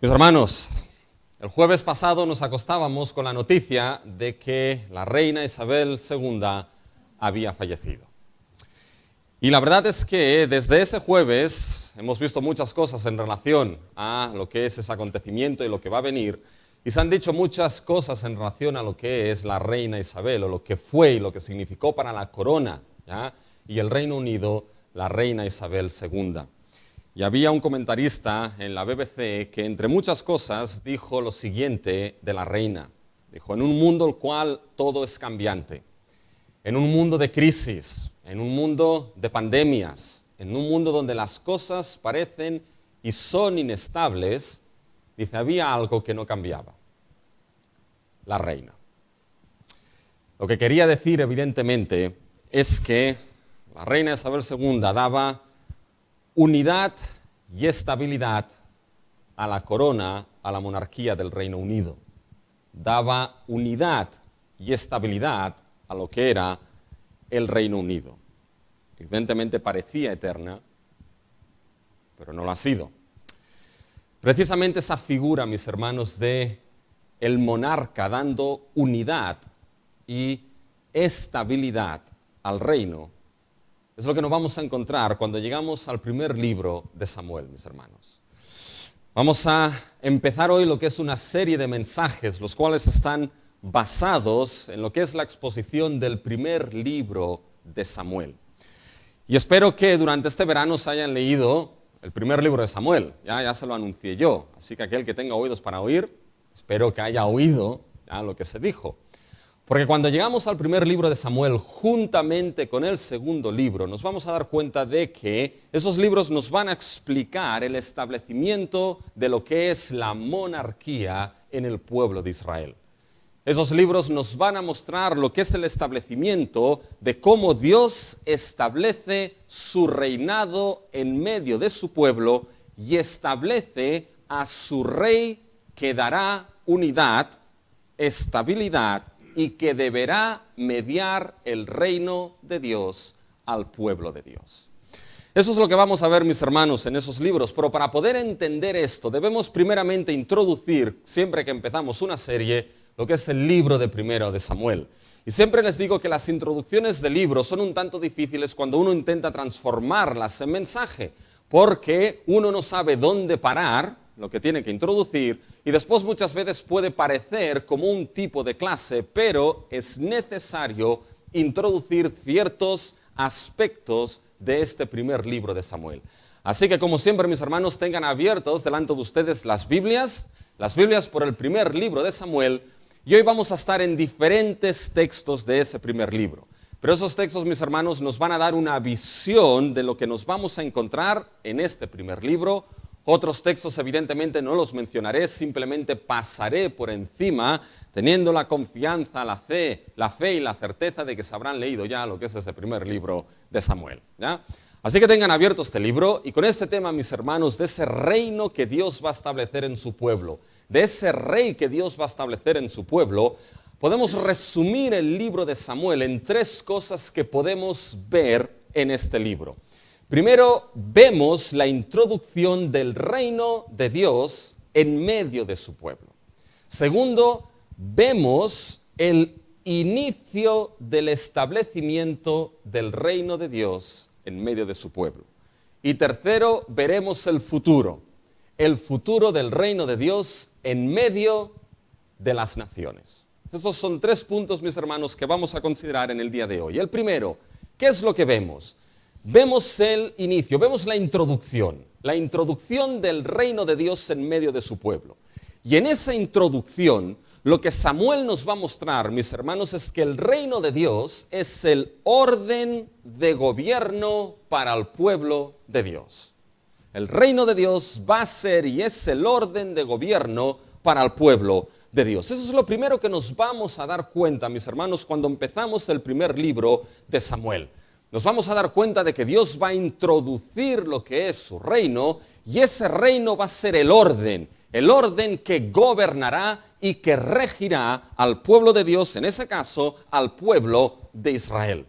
Mis hermanos, el jueves pasado nos acostábamos con la noticia de que la reina Isabel II había fallecido. Y la verdad es que desde ese jueves hemos visto muchas cosas en relación a lo que es ese acontecimiento y lo que va a venir. Y se han dicho muchas cosas en relación a lo que es la reina Isabel, o lo que fue y lo que significó para la corona, ¿ya? Y el Reino Unido, la reina Isabel II. Y había un comentarista en la BBC que entre muchas cosas dijo lo siguiente de la reina. Dijo, en un mundo el cual todo es cambiante, en un mundo de crisis, en un mundo de pandemias, en un mundo donde las cosas parecen y son inestables, dice, había algo que no cambiaba, la reina. Lo que quería decir, evidentemente, es que la reina Isabel II daba unidad y estabilidad a la corona, a la monarquía del Reino Unido. Daba unidad y estabilidad a lo que era el Reino Unido. Evidentemente parecía eterna, pero no lo ha sido. Precisamente esa figura, mis hermanos, de el monarca dando unidad y estabilidad al reino, es lo que nos vamos a encontrar cuando llegamos al primer libro de Samuel, mis hermanos. Vamos a empezar hoy lo que es una serie de mensajes, los cuales están basados en lo que es la exposición del primer libro de Samuel. Y espero que durante este verano se hayan leído el primer libro de Samuel. Ya se lo anuncié yo, así que aquel que tenga oídos para oír, espero que haya oído ya lo que se dijo. Porque cuando llegamos al primer libro de Samuel, juntamente con el segundo libro, nos vamos a dar cuenta de que esos libros nos van a explicar el establecimiento de lo que es la monarquía en el pueblo de Israel. Esos libros nos van a mostrar lo que es el establecimiento de cómo Dios establece su reinado en medio de su pueblo y establece a su rey que dará unidad, estabilidad y que deberá mediar el reino de Dios al pueblo de Dios. Eso es lo que vamos a ver, mis hermanos, en esos libros, pero para poder entender esto debemos primeramente introducir, siempre que empezamos una serie, lo que es el libro de primero de Samuel. Y siempre les digo que las introducciones de libros son un tanto difíciles cuando uno intenta transformarlas en mensaje, porque uno no sabe dónde parar, lo que tiene que introducir, y después muchas veces puede parecer como un tipo de clase, pero es necesario introducir ciertos aspectos de este primer libro de Samuel. Así que, como siempre, mis hermanos, tengan abiertos delante de ustedes las Biblias por el primer libro de Samuel, y hoy vamos a estar en diferentes textos de ese primer libro. Pero esos textos, mis hermanos, nos van a dar una visión de lo que nos vamos a encontrar en este primer libro. Otros textos evidentemente no los mencionaré, simplemente pasaré por encima, teniendo la confianza, la fe y la certeza de que se habrán leído ya lo que es ese primer libro de Samuel, ¿ya? Así que tengan abierto este libro y con este tema, mis hermanos, de ese reino que Dios va a establecer en su pueblo, de ese rey que Dios va a establecer en su pueblo, podemos resumir el libro de Samuel en tres cosas que podemos ver en este libro. Primero, vemos la introducción del reino de Dios en medio de su pueblo. Segundo, vemos el inicio del establecimiento del reino de Dios en medio de su pueblo. Y tercero, veremos el futuro del reino de Dios en medio de las naciones. Esos son tres puntos, mis hermanos, que vamos a considerar en el día de hoy. El primero, ¿qué es lo que vemos? Vemos el inicio, vemos la introducción del reino de Dios en medio de su pueblo. Y en esa introducción, lo que Samuel nos va a mostrar, mis hermanos, es que el reino de Dios es el orden de gobierno para el pueblo de Dios. El reino de Dios va a ser y es el orden de gobierno para el pueblo de Dios. Eso es lo primero que nos vamos a dar cuenta, mis hermanos, cuando empezamos el primer libro de Samuel. Nos vamos a dar cuenta de que Dios va a introducir lo que es su reino y ese reino va a ser el orden que gobernará y que regirá al pueblo de Dios, en ese caso al pueblo de Israel.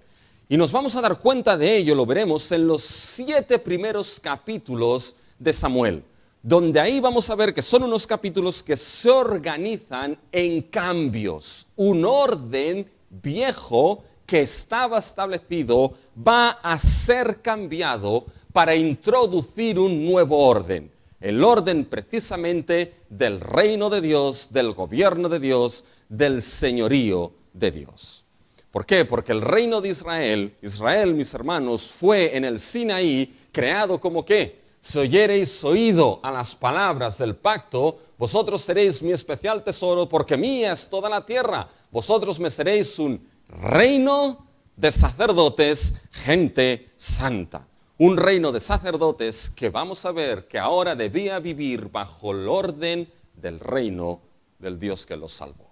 Y nos vamos a dar cuenta de ello, lo veremos en los 7 primeros capítulos de Samuel. donde ahí vamos a ver que son unos capítulos que se organizan en cambios. Un orden viejo que estaba establecido va a ser cambiado para introducir un nuevo orden. El orden precisamente del reino de Dios, del gobierno de Dios, del señorío de Dios. ¿Por qué? Porque el reino de Israel, mis hermanos, fue en el Sinaí creado como ¿qué? Si oyereis oído a las palabras del pacto, vosotros seréis mi especial tesoro, porque mía es toda la tierra. Vosotros me seréis un reino de sacerdotes, gente santa. Un reino de sacerdotes que vamos a ver que ahora debía vivir bajo el orden del reino del Dios que los salvó.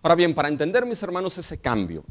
Ahora bien, para entender, mis hermanos, ese cambio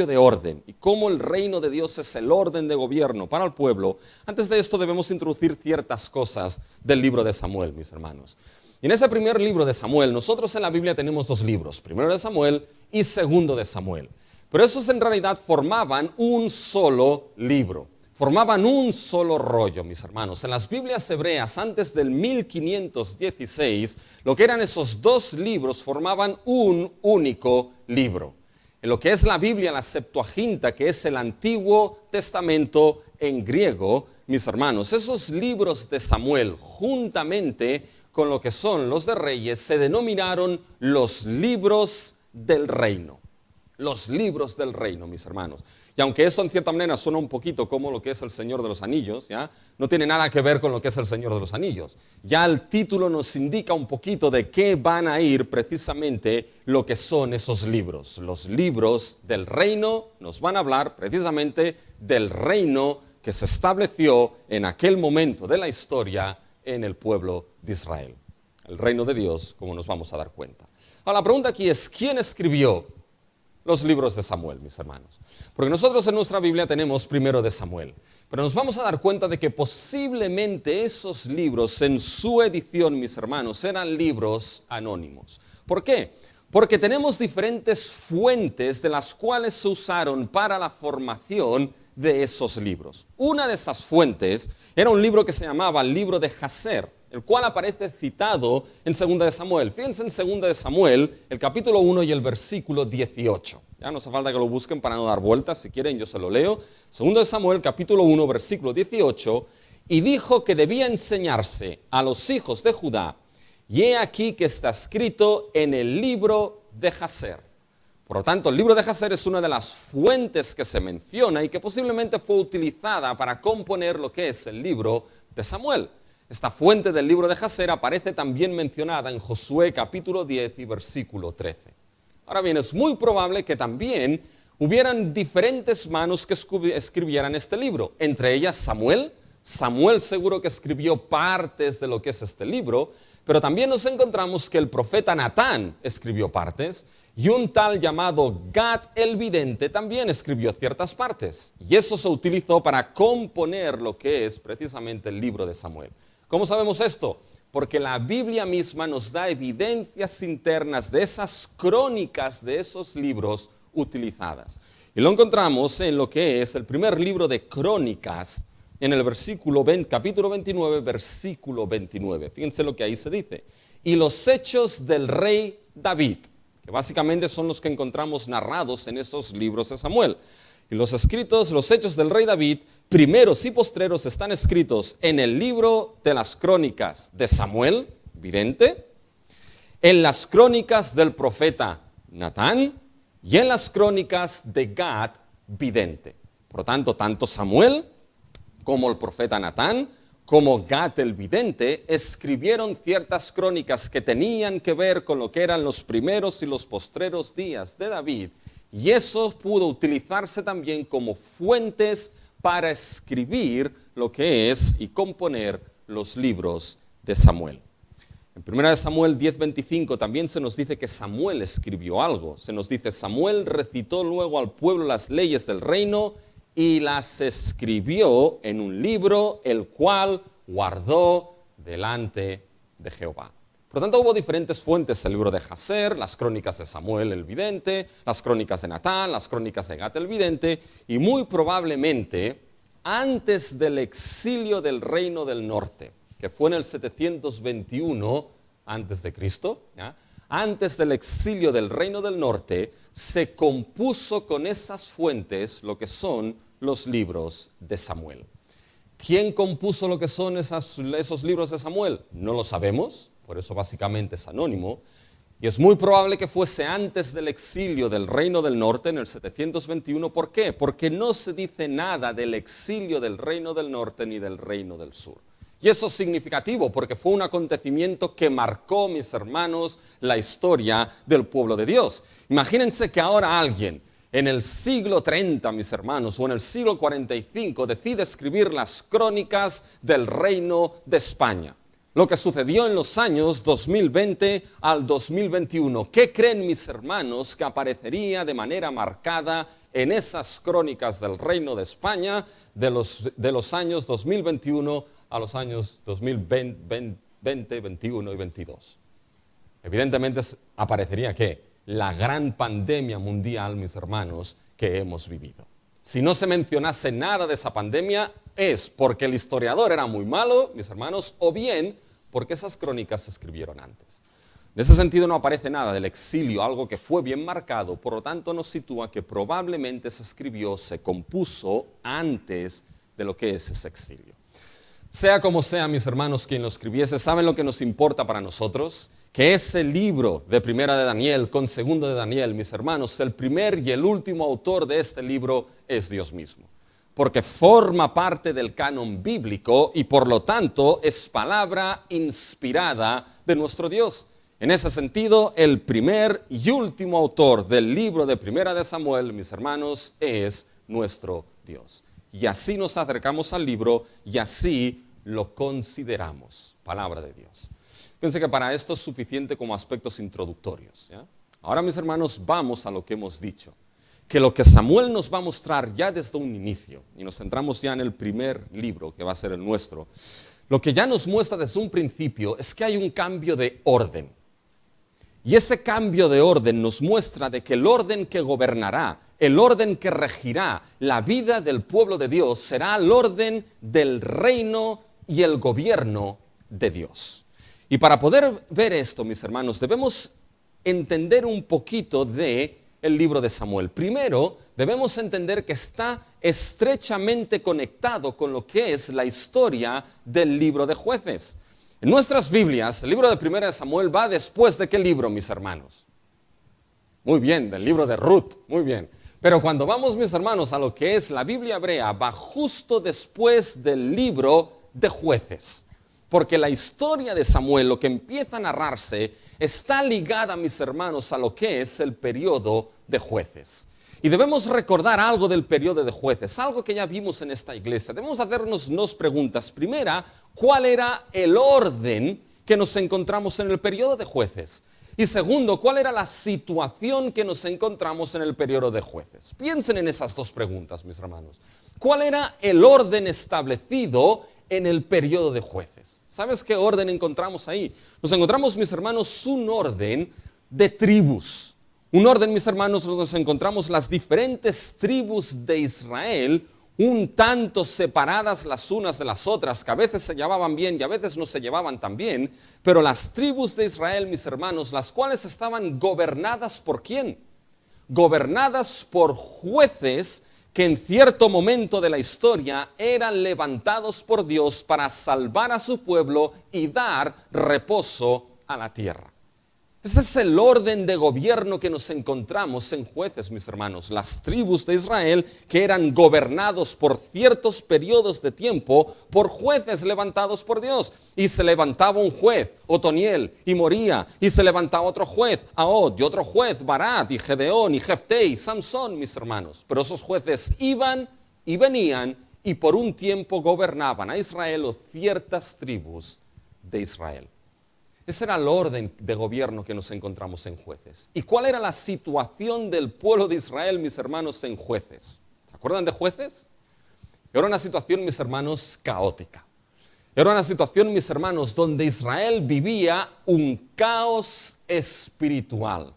de orden y cómo el reino de Dios es el orden de gobierno para el pueblo, antes de esto debemos introducir ciertas cosas del libro de Samuel, mis hermanos. Y en ese primer libro de Samuel, nosotros en la Biblia tenemos dos libros, primero de Samuel y segundo de Samuel. Pero esos en realidad formaban un solo libro. Formaban un solo rollo, mis hermanos. En las Biblias hebreas, antes del 1516, lo que eran esos dos libros formaban un único libro. En lo que es la Biblia, la Septuaginta, que es el Antiguo Testamento en griego, mis hermanos, esos libros de Samuel, juntamente con lo que son los de Reyes, se denominaron los libros del reino. Los libros del reino, mis hermanos. Y aunque eso en cierta manera suena un poquito como lo que es el Señor de los Anillos, ¿ya? No tiene nada que ver con lo que es el Señor de los Anillos. Ya el título nos indica un poquito de qué van a ir precisamente lo que son esos libros. Los libros del reino nos van a hablar precisamente del reino que se estableció en aquel momento de la historia en el pueblo de Israel. El reino de Dios, como nos vamos a dar cuenta. Ahora la pregunta aquí es, ¿quién escribió los libros de Samuel, mis hermanos? Porque nosotros en nuestra Biblia tenemos primero de Samuel, pero nos vamos a dar cuenta de que posiblemente esos libros en su edición, mis hermanos, eran libros anónimos. ¿Por qué? Porque tenemos diferentes fuentes de las cuales se usaron para la formación de esos libros. Una de esas fuentes era un libro que se llamaba el libro de Jaser, el cual aparece citado en 2 de Samuel. Fíjense en 2 de Samuel, el capítulo 1 y el versículo 18. Ya no hace falta que lo busquen para no dar vueltas, si quieren yo se lo leo. 2 de Samuel, capítulo 1, versículo 18, y dijo que debía enseñarse a los hijos de Judá, y he aquí que está escrito en el libro de Jaser. Por lo tanto, el libro de Jaser es una de las fuentes que se menciona y que posiblemente fue utilizada para componer lo que es el libro de Samuel. Esta fuente del libro de Jaser aparece también mencionada en Josué capítulo 10 y versículo 13. Ahora bien, es muy probable que también hubieran diferentes manos que escribieran este libro, entre ellas Samuel. Samuel seguro que escribió partes de lo que es este libro, pero también nos encontramos que el profeta Natán escribió partes y un tal llamado Gad el vidente también escribió ciertas partes. Y eso se utilizó para componer lo que es precisamente el libro de Samuel. ¿Cómo sabemos esto? Porque la Biblia misma nos da evidencias internas de esas crónicas de esos libros utilizadas. Y lo encontramos en lo que es el primer libro de Crónicas, en el capítulo 29, versículo 29. Fíjense lo que ahí se dice. Y los hechos del rey David, que básicamente son los que encontramos narrados en esos libros de Samuel. Y los hechos del rey David, primeros y postreros, están escritos en el libro de las crónicas de Samuel, vidente, en las crónicas del profeta Natán y en las crónicas de Gad, vidente. Por lo tanto, tanto Samuel como el profeta Natán, como Gad el vidente, escribieron ciertas crónicas que tenían que ver con lo que eran los primeros y los postreros días de David. Y eso pudo utilizarse también como fuentes para escribir lo que es y componer los libros de Samuel. En 1 Samuel 10:25 también se nos dice que Samuel escribió algo. Se nos dice, Samuel recitó luego al pueblo las leyes del reino y las escribió en un libro, el cual guardó delante de Jehová. Por lo tanto, hubo diferentes fuentes, el libro de Jaser, las crónicas de Samuel el vidente, las crónicas de Natán, las crónicas de Gad el vidente, y muy probablemente, antes del exilio del reino del norte, que fue en el 721 antes de Cristo, ¿ya? Antes del exilio del Reino del Norte, se compuso con esas fuentes lo que son los libros de Samuel. ¿Quién compuso lo que son esos libros de Samuel? No lo sabemos, por eso básicamente es anónimo, y es muy probable que fuese antes del exilio del Reino del Norte en el 721. ¿Por qué? Porque no se dice nada del exilio del Reino del Norte ni del Reino del Sur. Y eso es significativo porque fue un acontecimiento que marcó, mis hermanos, la historia del pueblo de Dios. Imagínense que ahora alguien en el siglo 30, mis hermanos, o en el siglo 45 decide escribir las crónicas del Reino de España. Lo que sucedió en los años 2020 al 2021. ¿Qué creen, mis hermanos, que aparecería de manera marcada en esas crónicas del Reino de España de los años 2021 a los años 2020, 21 y 22? Evidentemente aparecería ¿qué? La gran pandemia mundial, mis hermanos, que hemos vivido. Si no se mencionase nada de esa pandemia, es porque el historiador era muy malo, mis hermanos, o bien porque esas crónicas se escribieron antes. En ese sentido no aparece nada del exilio, algo que fue bien marcado, por lo tanto nos sitúa que probablemente se compuso antes de lo que es ese exilio. Sea como sea, mis hermanos, quien lo escribiese, ¿saben lo que nos importa para nosotros? Que ese libro de Primera de Daniel con Segundo de Daniel, mis hermanos, el primer y el último autor de este libro es Dios mismo. Porque forma parte del canon bíblico y por lo tanto es palabra inspirada de nuestro Dios. En ese sentido, el primer y último autor del libro de Primera de Samuel, mis hermanos, es nuestro Dios. Y así nos acercamos al libro y así lo consideramos, palabra de Dios. Fíjense que para esto es suficiente como aspectos introductorios, ¿ya? Ahora, mis hermanos, vamos a lo que hemos dicho. Que lo que Samuel nos va a mostrar ya desde un inicio, y nos centramos ya en el primer libro, que va a ser el nuestro, lo que ya nos muestra desde un principio es que hay un cambio de orden. Y ese cambio de orden nos muestra de que el orden que gobernará, el orden que regirá la vida del pueblo de Dios será el orden del reino y el gobierno de Dios. Y para poder ver esto, mis hermanos, debemos entender un poquito de el libro de Samuel. Primero, debemos entender que está estrechamente conectado con lo que es la historia del libro de Jueces. En nuestras Biblias, el libro de Primera de Samuel va después de ¿qué libro, mis hermanos? Muy bien, del libro de Ruth, muy bien. Pero cuando vamos, mis hermanos, a lo que es la Biblia hebrea, va justo después del libro de Jueces. Porque la historia de Samuel, lo que empieza a narrarse, está ligada, mis hermanos, a lo que es el periodo de Jueces. Y debemos recordar algo del periodo de Jueces, algo que ya vimos en esta iglesia. Debemos hacernos dos preguntas. Primera, ¿cuál era el orden que nos encontramos en el periodo de Jueces? Y segundo, ¿cuál era la situación que nos encontramos en el periodo de Jueces? Piensen en esas dos preguntas, mis hermanos. ¿Cuál era el orden establecido en el periodo de Jueces? ¿Sabes qué orden encontramos ahí? Nos encontramos, mis hermanos, un orden de tribus. Un orden, mis hermanos, donde nos encontramos las diferentes tribus de Israel, un tanto separadas las unas de las otras, que a veces se llevaban bien y a veces no se llevaban tan bien, pero las tribus de Israel, mis hermanos, las cuales estaban gobernadas ¿por quién? Gobernadas por jueces que en cierto momento de la historia eran levantados por Dios para salvar a su pueblo y dar reposo a la tierra. Ese es el orden de gobierno que nos encontramos en Jueces, mis hermanos. Las tribus de Israel que eran gobernados por ciertos periodos de tiempo por jueces levantados por Dios. Y se levantaba un juez, Otoniel, y moría. Y se levantaba otro juez, Ahod, y otro juez, Barat, y Gedeón, y Jefté, y Samsón, mis hermanos. Pero esos jueces iban y venían y por un tiempo gobernaban a Israel o ciertas tribus de Israel. Ese era el orden de gobierno que nos encontramos en Jueces. ¿Y cuál era la situación del pueblo de Israel, mis hermanos, en Jueces? ¿Se acuerdan de Jueces? Era una situación, mis hermanos, caótica. Era una situación, mis hermanos, donde Israel vivía un caos espiritual.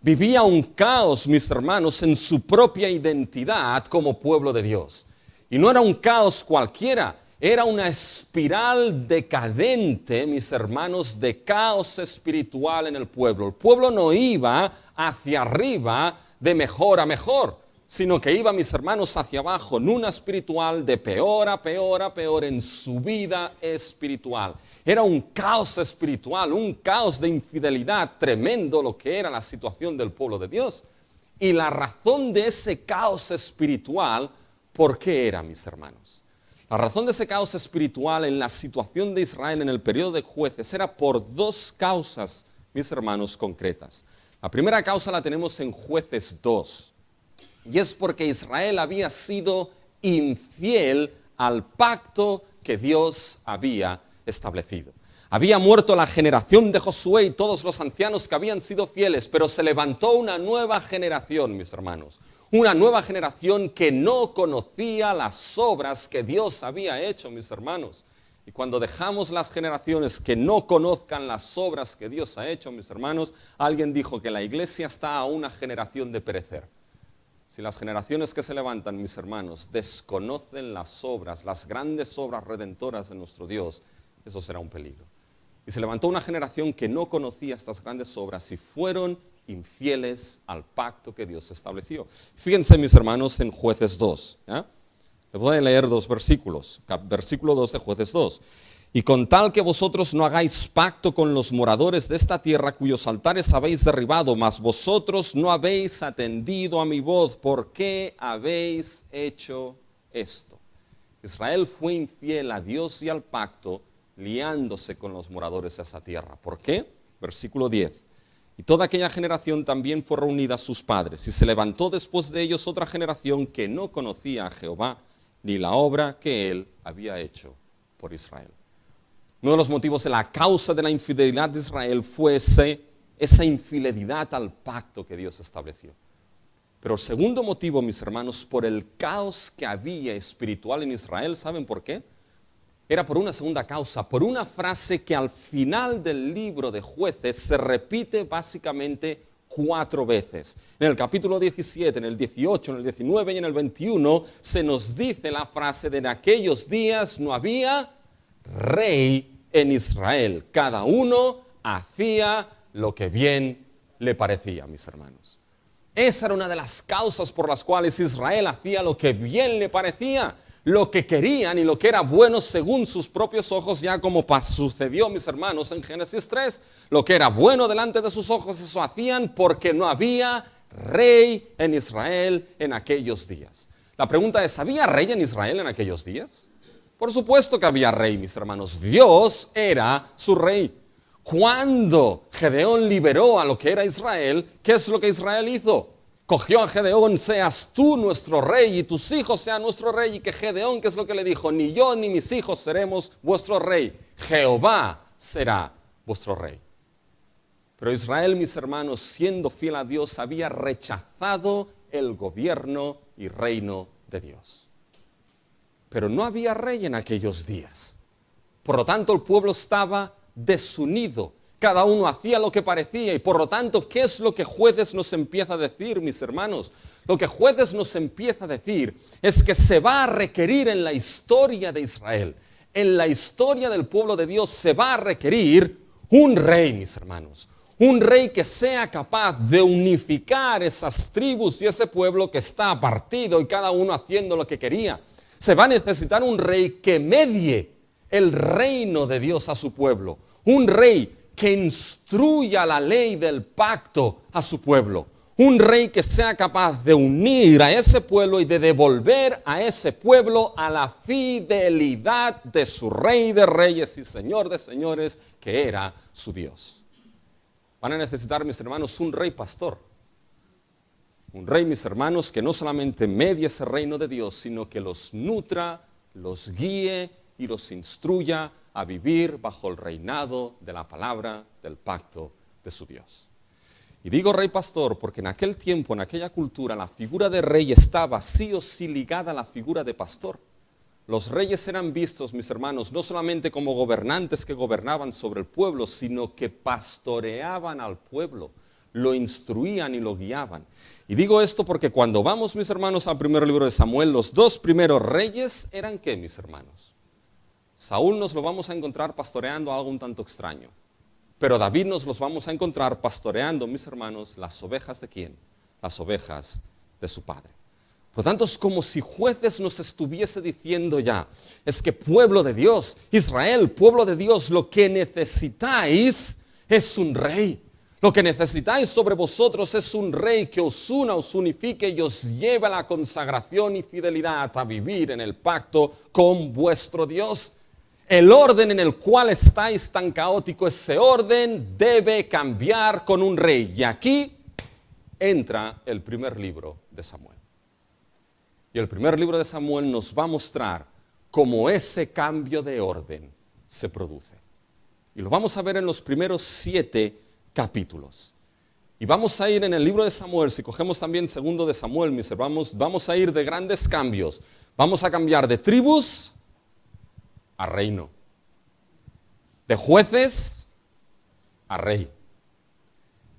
Vivía un caos, mis hermanos, en su propia identidad como pueblo de Dios. Y no era un caos cualquiera. era una espiral decadente, mis hermanos, de caos espiritual en el pueblo. El pueblo no iba hacia arriba de mejor a mejor, sino que iba, mis hermanos, hacia abajo, en una espiritual de peor a peor a peor en su vida espiritual. Era un caos espiritual, un caos de infidelidad tremendo lo que era la situación del pueblo de Dios. Y la razón de ese caos espiritual, ¿por qué era, mis hermanos? La razón de ese caos espiritual en la situación de Israel en el periodo de Jueces era por dos causas, mis hermanos, concretas. La primera causa la tenemos en Jueces 2, y es porque Israel había sido infiel al pacto que Dios había establecido. Había muerto la generación de Josué y todos los ancianos que habían sido fieles, pero se levantó una nueva generación, mis hermanos. Una nueva generación que no conocía las obras que Dios había hecho, mis hermanos. Y cuando dejamos las generaciones que no conozcan las obras que Dios ha hecho, mis hermanos, alguien dijo que la iglesia está a una generación de perecer. Si las generaciones que se levantan, mis hermanos, desconocen las obras, las grandes obras redentoras de nuestro Dios, eso será un peligro. Y se levantó una generación que no conocía estas grandes obras y fueron infieles al pacto que Dios estableció. Fíjense, mis hermanos, en Jueces 2. ¿Ya? Les voy a leer dos versículos. Versículo 2 de Jueces 2. Y con tal que vosotros no hagáis pacto con los moradores de esta tierra cuyos altares habéis derribado, mas vosotros no habéis atendido a mi voz, ¿por qué habéis hecho esto? Israel fue infiel a Dios y al pacto, liándose con los moradores de esa tierra. ¿Por qué? Versículo 10. Y toda aquella generación también fue reunida a sus padres, y se levantó después de ellos otra generación que no conocía a Jehová, ni la obra que él había hecho por Israel. Uno de los motivos de la causa de la infidelidad de Israel fue esa infidelidad al pacto que Dios estableció. Pero el segundo motivo, mis hermanos, por el caos que había espiritual en Israel, ¿saben por qué? Era por una segunda causa, por una frase que al final del libro de Jueces se repite básicamente 4 veces. En el capítulo 17, en el 18, en el 19 y en el 21 se nos dice la frase de en aquellos días no había rey en Israel. Cada uno hacía lo que bien le parecía, mis hermanos. Esa era una de las causas por las cuales Israel hacía lo que bien le parecía, lo que querían y lo que era bueno según sus propios ojos, ya como sucedió, mis hermanos, en Génesis 3. Lo que era bueno delante de sus ojos, eso hacían porque no había rey en Israel en aquellos días. La pregunta es, ¿había rey en Israel en aquellos días? Por supuesto que había rey, mis hermanos. Dios era su rey. Cuando Gedeón liberó a lo que era Israel, ¿qué es lo que Israel hizo? Cogió a Gedeón, seas tú nuestro rey y tus hijos sean nuestro rey. Y que Gedeón, ¿qué es lo que le dijo? Ni yo ni mis hijos seremos vuestro rey. Jehová será vuestro rey. Pero Israel, mis hermanos, siendo fiel a Dios, había rechazado el gobierno y reino de Dios. Pero no había rey en aquellos días. Por lo tanto, el pueblo estaba desunido. Cada uno hacía lo que parecía y por lo tanto, ¿qué es lo que Jueces nos empieza a decir, mis hermanos? Lo que Jueces nos empieza a decir es que se va a requerir en la historia de Israel, en la historia del pueblo de Dios, se va a requerir un rey, mis hermanos. Un rey que sea capaz de unificar esas tribus y ese pueblo que está partido y cada uno haciendo lo que quería. Se va a necesitar un rey que medie el reino de Dios a su pueblo. Un rey que instruya la ley del pacto a su pueblo. Un rey que sea capaz de unir a ese pueblo y de devolver a ese pueblo a la fidelidad de su Rey de Reyes y Señor de Señores, que era su Dios. Van a necesitar, mis hermanos, un rey pastor. Un rey, mis hermanos, que no solamente medie ese reino de Dios, sino que los nutra, los guíe y los instruya a vivir bajo el reinado de la palabra del pacto de su Dios. Y digo rey pastor porque en aquel tiempo, en aquella cultura, la figura de rey estaba sí o sí ligada a la figura de pastor. Los reyes eran vistos, mis hermanos, no solamente como gobernantes que gobernaban sobre el pueblo, sino que pastoreaban al pueblo, lo instruían y lo guiaban. Y digo esto porque cuando vamos, mis hermanos, al primer libro de Samuel, los 2 primeros reyes eran ¿qué, mis hermanos? Saúl nos lo vamos a encontrar pastoreando algo un tanto extraño. Pero David nos los vamos a encontrar pastoreando, mis hermanos, las ovejas ¿de quién? Las ovejas de su padre. Por lo tanto, es como si Jueces nos estuviese diciendo ya, es que pueblo de Dios, Israel, pueblo de Dios, lo que necesitáis es un rey. Lo que necesitáis sobre vosotros es un rey que os una, os unifique y os lleve a la consagración y fidelidad a vivir en el pacto con vuestro Dios. El orden en el cual estáis tan caótico, ese orden debe cambiar con un rey. Y aquí entra el primer libro de Samuel. Y el primer libro de Samuel nos va a mostrar cómo ese cambio de orden se produce. Y lo vamos a ver en los primeros 7 capítulos. Y vamos a ir en el libro de Samuel, si cogemos también segundo de Samuel, mis hermanos, vamos a ir de grandes cambios. Vamos a cambiar de tribus a reino, de jueces a rey.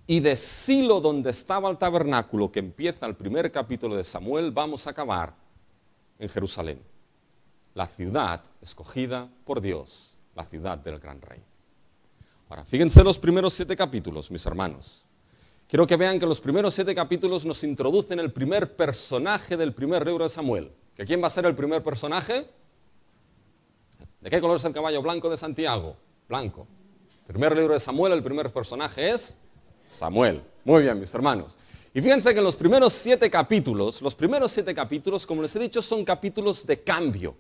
Y de Silo, donde estaba el tabernáculo, que empieza el primer capítulo de Samuel, vamos a acabar en Jerusalén, la ciudad escogida por Dios, la ciudad del gran rey. Ahora, fíjense los primeros 7 capítulos, mis hermanos. Quiero que vean que los primeros 7 capítulos nos introducen el primer personaje del primer libro de Samuel. ¿Que quién va a ser el primer personaje? ¿De qué color es el caballo blanco de Santiago? Blanco. Primer libro de Samuel, el primer personaje es Samuel. Muy bien, mis hermanos. Y fíjense que en los primeros 7 capítulos, como les he dicho, son capítulos de cambio.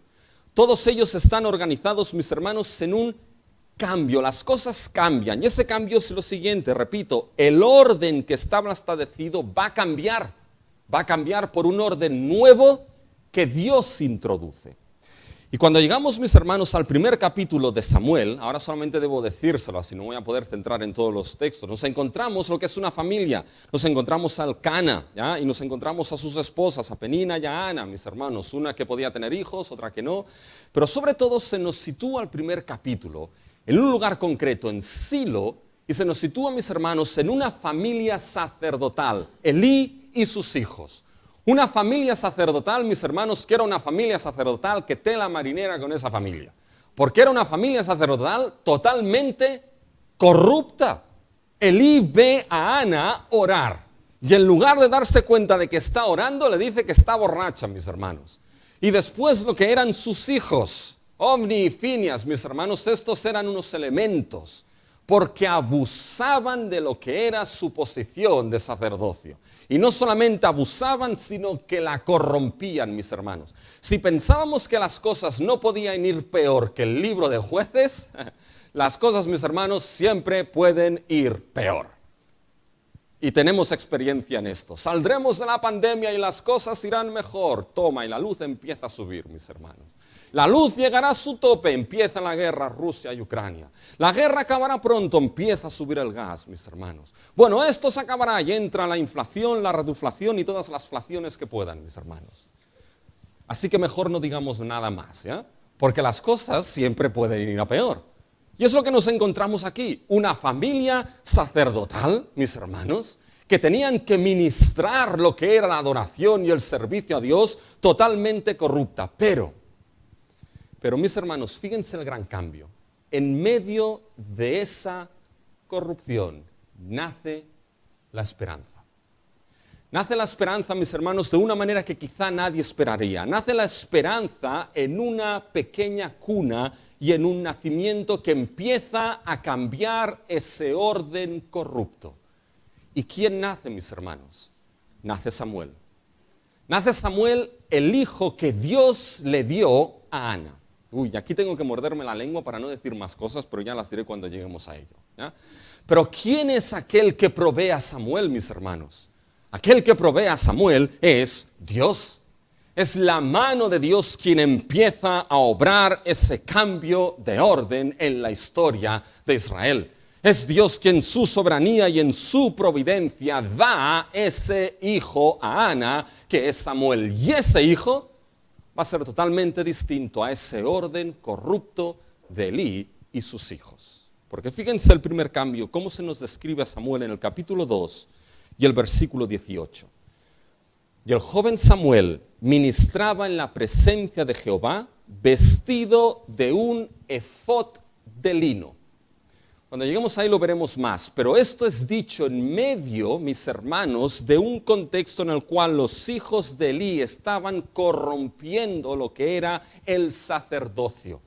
Todos ellos están organizados, mis hermanos, en un cambio. Las cosas cambian. Y ese cambio es lo siguiente, repito, el orden que estaba establecido va a cambiar. Va a cambiar por un orden nuevo que Dios introduce. Y cuando llegamos, mis hermanos, al primer capítulo de Samuel, ahora solamente debo decírselo, así no voy a poder centrar en todos los textos, nos encontramos lo que es una familia, nos encontramos a Elcana, ¿ya? Y nos encontramos a sus esposas, a Penina y a Ana, mis hermanos, una que podía tener hijos, otra que no, pero sobre todo se nos sitúa el primer capítulo en un lugar concreto, en Silo, y se nos sitúa, mis hermanos, en una familia sacerdotal, Elí y sus hijos. Una familia sacerdotal, mis hermanos, que era una familia sacerdotal que tela marinera con esa familia. Porque era una familia sacerdotal totalmente corrupta. Elí ve a Ana orar y en lugar de darse cuenta de que está orando, le dice que está borracha, mis hermanos. Y después lo que eran sus hijos, Ofni y Finias, mis hermanos, estos eran unos elementos porque abusaban de lo que era su posición de sacerdocio. Y no solamente abusaban, sino que la corrompían, mis hermanos. Si pensábamos que las cosas no podían ir peor que el libro de Jueces, las cosas, mis hermanos, siempre pueden ir peor. Y tenemos experiencia en esto. Saldremos de la pandemia y las cosas irán mejor. Toma, y la luz empieza a subir, mis hermanos. La luz llegará a su tope, empieza la guerra Rusia y Ucrania. La guerra acabará pronto, empieza a subir el gas, mis hermanos. Bueno, esto se acabará y entra la inflación, la reduflación y todas las flaciones que puedan, mis hermanos. Así que mejor no digamos nada más, ¿ya? Porque las cosas siempre pueden ir a peor. Y es lo que nos encontramos aquí, una familia sacerdotal, mis hermanos, que tenían que ministrar lo que era la adoración y el servicio a Dios totalmente corrupta. Pero mis hermanos, fíjense el gran cambio. En medio de esa corrupción nace la esperanza. Nace la esperanza, mis hermanos, de una manera que quizá nadie esperaría. Nace la esperanza en una pequeña cuna y en un nacimiento que empieza a cambiar ese orden corrupto. ¿Y quién nace, mis hermanos? Nace Samuel. Nace Samuel, el hijo que Dios le dio a Ana. Uy, aquí tengo que morderme la lengua para no decir más cosas, pero ya las diré cuando lleguemos a ello, ¿ya? Pero ¿quién es aquel que provee a Samuel, mis hermanos? Aquel que provee a Samuel es Dios. Es la mano de Dios quien empieza a obrar ese cambio de orden en la historia de Israel. Es Dios quien en su soberanía y en su providencia da ese hijo a Ana, que es Samuel. Y ese hijo va a ser totalmente distinto a ese orden corrupto de Elí y sus hijos. Porque fíjense el primer cambio, cómo se nos describe a Samuel en el capítulo 2 y el versículo 18. Y el joven Samuel ministraba en la presencia de Jehová vestido de un efod de lino. Cuando lleguemos ahí lo veremos más, pero esto es dicho en medio, mis hermanos, de un contexto en el cual los hijos de Elí estaban corrompiendo lo que era el sacerdocio.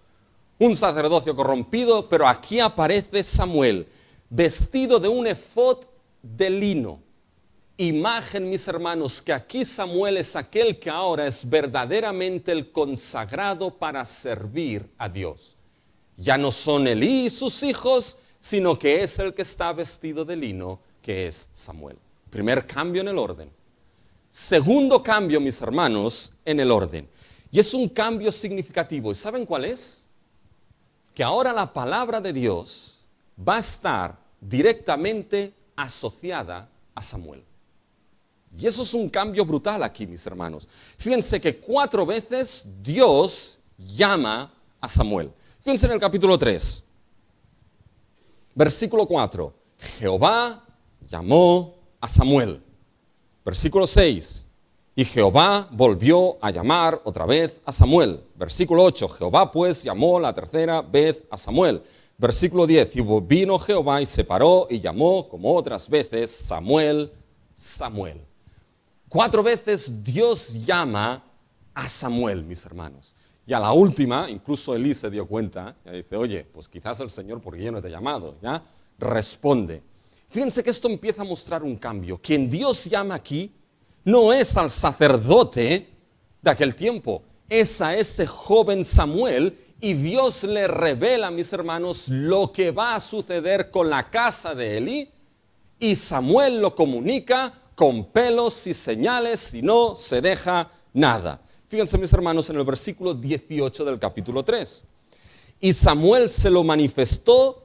Un sacerdocio corrompido, pero aquí aparece Samuel, vestido de un efod de lino. Imagen, mis hermanos, que aquí Samuel es aquel que ahora es verdaderamente el consagrado para servir a Dios. Ya no son Elí y sus hijos, sino que es el que está vestido de lino, que es Samuel. Primer cambio en el orden. Segundo cambio, mis hermanos, en el orden. Y es un cambio significativo. ¿Y saben cuál es? Que ahora la palabra de Dios va a estar directamente asociada a Samuel. Y eso es un cambio brutal aquí, mis hermanos. Fíjense que 4 veces Dios llama a Samuel. Fíjense en el capítulo 3. Versículo 4, Jehová llamó a Samuel. Versículo 6, y Jehová volvió a llamar otra vez a Samuel. Versículo 8, Jehová pues llamó la tercera vez a Samuel. Versículo 10, y vino Jehová y se paró y llamó como otras veces, Samuel, Samuel. 4 veces Dios llama a Samuel, mis hermanos. Y a la última, incluso Elí se dio cuenta, y dice, oye, pues quizás el Señor, porque yo no te he llamado, ¿ya? Responde. Fíjense que esto empieza a mostrar un cambio. Quien Dios llama aquí no es al sacerdote de aquel tiempo, es a ese joven Samuel, y Dios le revela, mis hermanos, lo que va a suceder con la casa de Elí, y Samuel lo comunica con pelos y señales, y no se deja nada. Fíjense, mis hermanos, en el versículo 18 del capítulo 3. Y Samuel se lo manifestó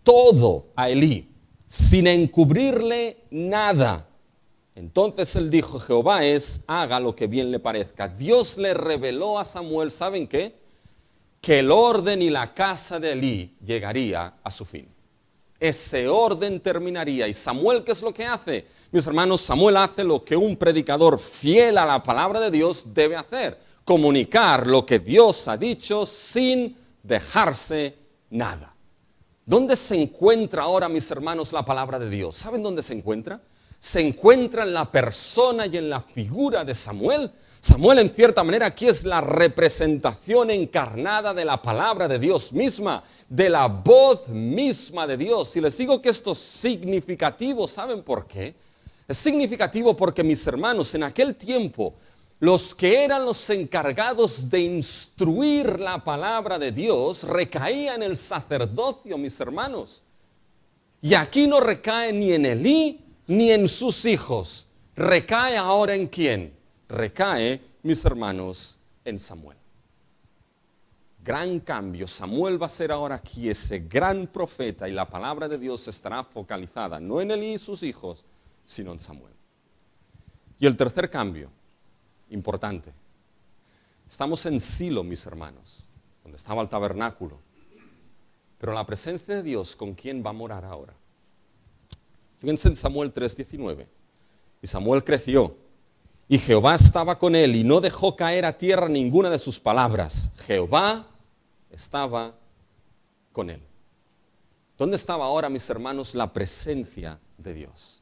todo a Elí, sin encubrirle nada. Entonces él dijo, Jehová es, haga lo que bien le parezca. Dios le reveló a Samuel, ¿saben qué? Que el orden y la casa de Elí llegaría a su fin. Ese orden terminaría. ¿Y Samuel qué es lo que hace? Mis hermanos, Samuel hace lo que un predicador fiel a la palabra de Dios debe hacer. Comunicar lo que Dios ha dicho sin dejarse nada. ¿Dónde se encuentra ahora, mis hermanos, la palabra de Dios? ¿Saben dónde se encuentra? Se encuentra en la persona y en la figura de Samuel. Samuel, en cierta manera, aquí es la representación encarnada de la palabra de Dios misma, de la voz misma de Dios. Y les digo que esto es significativo, ¿saben por qué? Es significativo porque, mis hermanos, en aquel tiempo, los que eran los encargados de instruir la palabra de Dios recaía en el sacerdocio, mis hermanos. Y aquí no recae ni en Elí ni en sus hijos. ¿Recae ahora en quién? Recae, mis hermanos, en Samuel. Gran cambio. Samuel va a ser ahora aquí ese gran profeta y la palabra de Dios estará focalizada no en Elí y sus hijos, sino en Samuel. Y el tercer cambio, importante. Estamos en Silo, mis hermanos, donde estaba el tabernáculo. Pero la presencia de Dios, ¿con quién va a morar ahora? Fíjense en Samuel 3:19. Y Samuel creció, y Jehová estaba con él, y no dejó caer a tierra ninguna de sus palabras. Jehová estaba con él. ¿Dónde estaba ahora, mis hermanos, la presencia de Dios?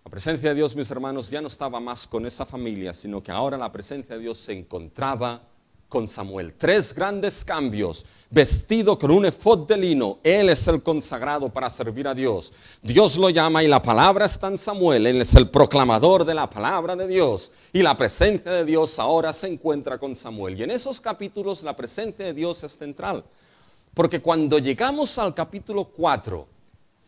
La presencia de Dios, mis hermanos, ya no estaba más con esa familia, sino que ahora la presencia de Dios se encontraba con Samuel. 3 grandes cambios. Vestido con un efod de lino, él es el consagrado para servir a Dios. Dios lo llama y la palabra está en Samuel. Él es el proclamador de la palabra de Dios. Y la presencia de Dios ahora se encuentra con Samuel. Y en esos capítulos la presencia de Dios es central. Porque cuando llegamos al capítulo 4,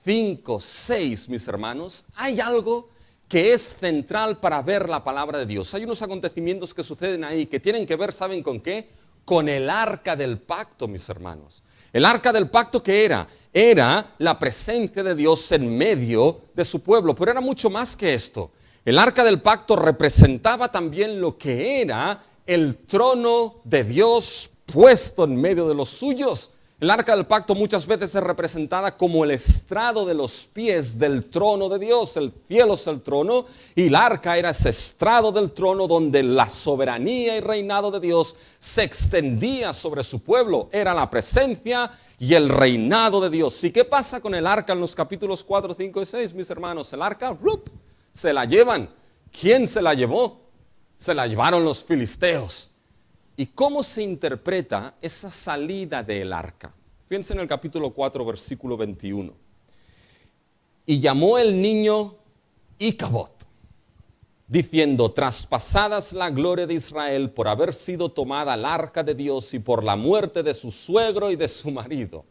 5, 6, mis hermanos, hay algo que es central para ver la palabra de Dios. Hay unos acontecimientos que suceden ahí que tienen que ver, ¿saben con qué? Con el arca del pacto, mis hermanos. El arca del pacto, ¿qué era? Era la presencia de Dios en medio de su pueblo, pero era mucho más que esto. El arca del pacto representaba también lo que era el trono de Dios puesto en medio de los suyos. El arca del pacto muchas veces es representada como el estrado de los pies del trono de Dios. El cielo es el trono y el arca era ese estrado del trono donde la soberanía y reinado de Dios se extendía sobre su pueblo. Era la presencia y el reinado de Dios. ¿Y qué pasa con el arca en los capítulos 4, 5 y 6, mis hermanos? El arca, se la llevan. ¿Quién se la llevó? Se la llevaron los filisteos. ¿Y cómo se interpreta esa salida del arca? Fíjense en el capítulo 4, versículo 21. Y llamó el niño Icabod, diciendo: traspasadas la gloria de Israel por haber sido tomada el arca de Dios y por la muerte de su suegro y de su marido.